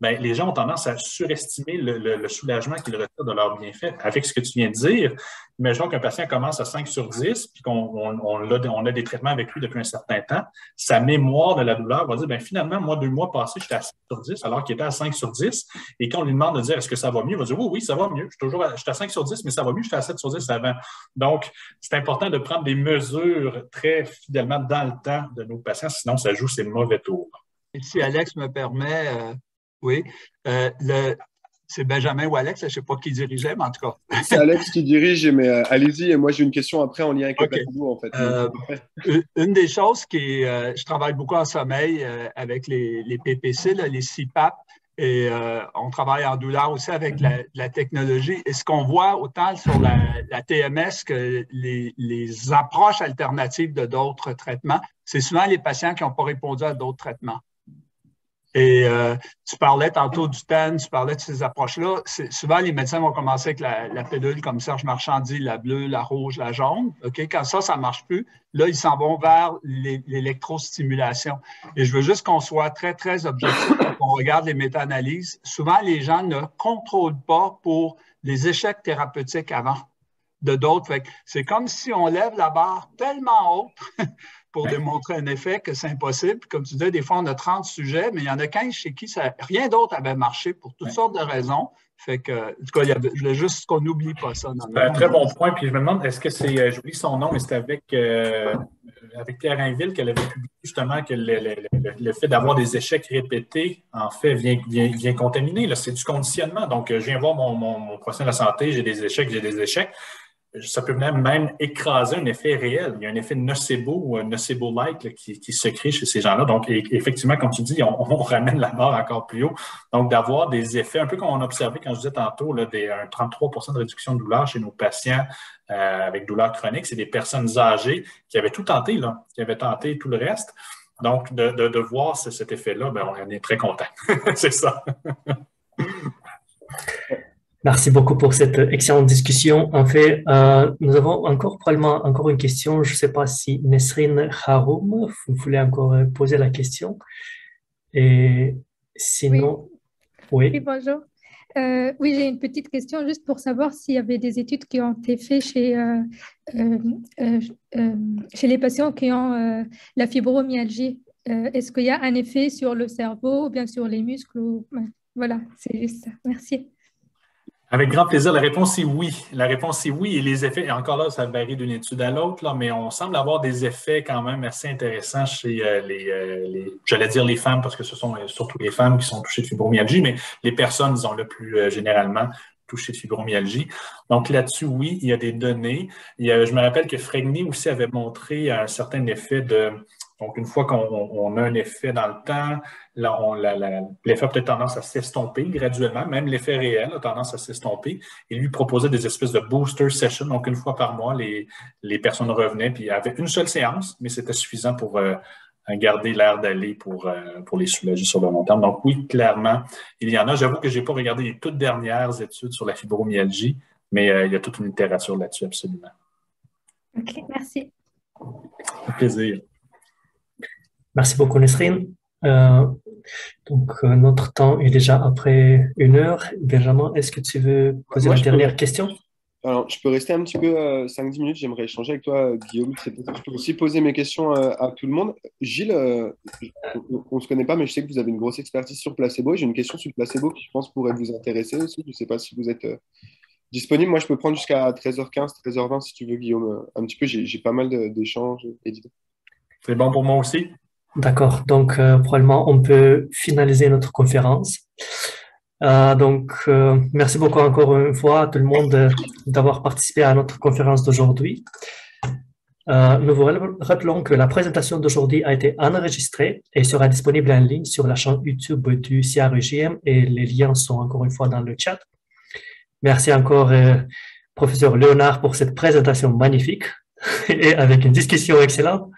S2: Bien, les gens ont tendance à surestimer le soulagement qu'ils retirent de leur bienfait. Avec ce que tu viens de dire, imaginons qu'un patient commence à 5 sur 10, puis on a des traitements avec lui depuis un certain temps. Sa mémoire de la douleur va dire, bien, finalement, moi, 2 mois passés, j'étais à 5 sur 10, alors qu'il était à 5 sur 10. Et quand on lui demande de dire, est-ce que ça va mieux? Il va dire, oui, ça va mieux. J'étais à 5 sur 10, mais ça va mieux, j'étais à 7 sur 10 avant. Donc, c'est important de prendre des mesures très fidèlement dans le temps de nos patients, sinon ça joue ses mauvais tours.
S5: Et si Alex me permet... Oui. C'est Benjamin ou Alex, je ne sais pas qui dirigeait, mais en tout cas.
S3: C'est Alex qui dirige, mais allez-y. Et moi, j'ai une question après en lien avec le placebo, en fait.
S5: Une des choses qui est... je travaille beaucoup en sommeil avec les PPC, là, les CPAP, et on travaille en douleur aussi avec la technologie. Et ce qu'on voit autant sur la TMS que les approches alternatives de d'autres traitements, c'est souvent les patients qui n'ont pas répondu à d'autres traitements. Et tu parlais tantôt du TEN, tu parlais de ces approches-là. Souvent, les médecins vont commencer avec la pilule comme Serge Marchand dit, la bleue, la rouge, la jaune. Okay? Quand ça ne marche plus, là, ils s'en vont vers l'électrostimulation. Et je veux juste qu'on soit très, très objectif quand on regarde les méta-analyses. Souvent, les gens ne contrôlent pas pour les échecs thérapeutiques avant de d'autres. C'est comme si on lève la barre tellement haute pour démontrer un effet que c'est impossible. Comme tu disais, des fois, on a 30 sujets, mais il y en a 15 chez qui rien d'autre avait marché pour toutes sortes de raisons. Fait que, en tout cas, il y a juste qu'on n'oublie pas ça.
S2: C'est un très bon point. Puis je me demande, est-ce que c'est, j'oublie son nom, mais c'est avec Pierre Ainville qu'elle avait publié justement que le fait d'avoir des échecs répétés, en fait, vient contaminer. Là, c'est du conditionnement. Donc, je viens voir mon professionnel de la santé, j'ai des échecs. Ça peut même écraser un effet réel. Il y a un effet nocebo ou un nocebo-like qui se crée chez ces gens-là. Donc, effectivement, comme tu dis, on ramène la barre encore plus haut. Donc, d'avoir des effets, un peu comme on a observé quand je disais tantôt, là, un 33% de réduction de douleur chez nos patients avec douleur chronique, c'est des personnes âgées qui avaient tout tenté, là, qui avaient tenté tout le reste. Donc, de voir cet effet-là, ben, on est très content. C'est ça.
S1: Merci beaucoup pour cette excellente discussion. En fait, nous avons probablement encore une question. Je ne sais pas si Nesrine Haroum, vous voulez encore poser la question. Et sinon, oui.
S6: Oui, bonjour. Oui, j'ai une petite question juste pour savoir s'il y avait des études qui ont été faites chez les patients qui ont la fibromyalgie. Est-ce qu'il y a un effet sur le cerveau ou bien sur les muscles Voilà, c'est juste ça. Merci.
S2: Avec grand plaisir. La réponse est oui. La réponse est oui. Et les effets, et encore là, ça varie d'une étude à l'autre, là, mais on semble avoir des effets quand même assez intéressants chez j'allais dire les femmes, parce que ce sont surtout les femmes qui sont touchées de fibromyalgie, mais les personnes, disons le plus généralement, touchées de fibromyalgie. Donc là-dessus, oui, il y a des données. Je me rappelle que Fregny aussi avait montré un certain effet de... Donc, une fois qu'on a un effet dans le temps, l'effet a peut-être tendance à s'estomper graduellement, même l'effet réel a tendance à s'estomper. Et lui proposait des espèces de booster sessions. Donc, une fois par mois, les personnes revenaient, puis il y avait une seule séance, mais c'était suffisant pour garder l'air d'aller pour les soulager sur le long terme. Donc, oui, clairement, il y en a. J'avoue que je n'ai pas regardé les toutes dernières études sur la fibromyalgie, mais il y a toute une littérature là-dessus, absolument.
S6: OK, merci.
S2: Un plaisir.
S1: Merci beaucoup, Nesrine. Donc, notre temps est déjà après 1 heure. Benjamin, est-ce que tu veux poser
S3: Moi,
S1: la
S3: je peux,
S1: dernière question?
S3: alors, je peux rester un petit peu 5-10 minutes. J'aimerais échanger avec toi, Guillaume. Je peux aussi poser mes questions à tout le monde. Gilles, on ne se connaît pas, mais je sais que vous avez une grosse expertise sur placebo. J'ai une question sur le placebo qui, je pense, pourrait vous intéresser aussi. Je ne sais pas si vous êtes disponible. Moi, je peux prendre jusqu'à 13h15, 13h20 si tu veux, Guillaume. Un petit peu, j'ai pas mal d'échanges et d'idées.
S2: C'est bon pour moi aussi?
S1: D'accord. Donc, probablement, on peut finaliser notre conférence. Merci beaucoup encore une fois à tout le monde d'avoir participé à notre conférence d'aujourd'hui. Nous vous rappelons que la présentation d'aujourd'hui a été enregistrée et sera disponible en ligne sur la chaîne YouTube du CREGM et les liens sont encore une fois dans le chat. Merci encore, professeur Léonard, pour cette présentation magnifique et avec une discussion excellente.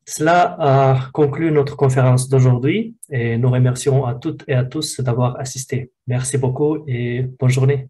S1: Cela conclut notre conférence d'aujourd'hui et nous remercions à toutes et à tous d'avoir assisté. Merci beaucoup et bonne journée.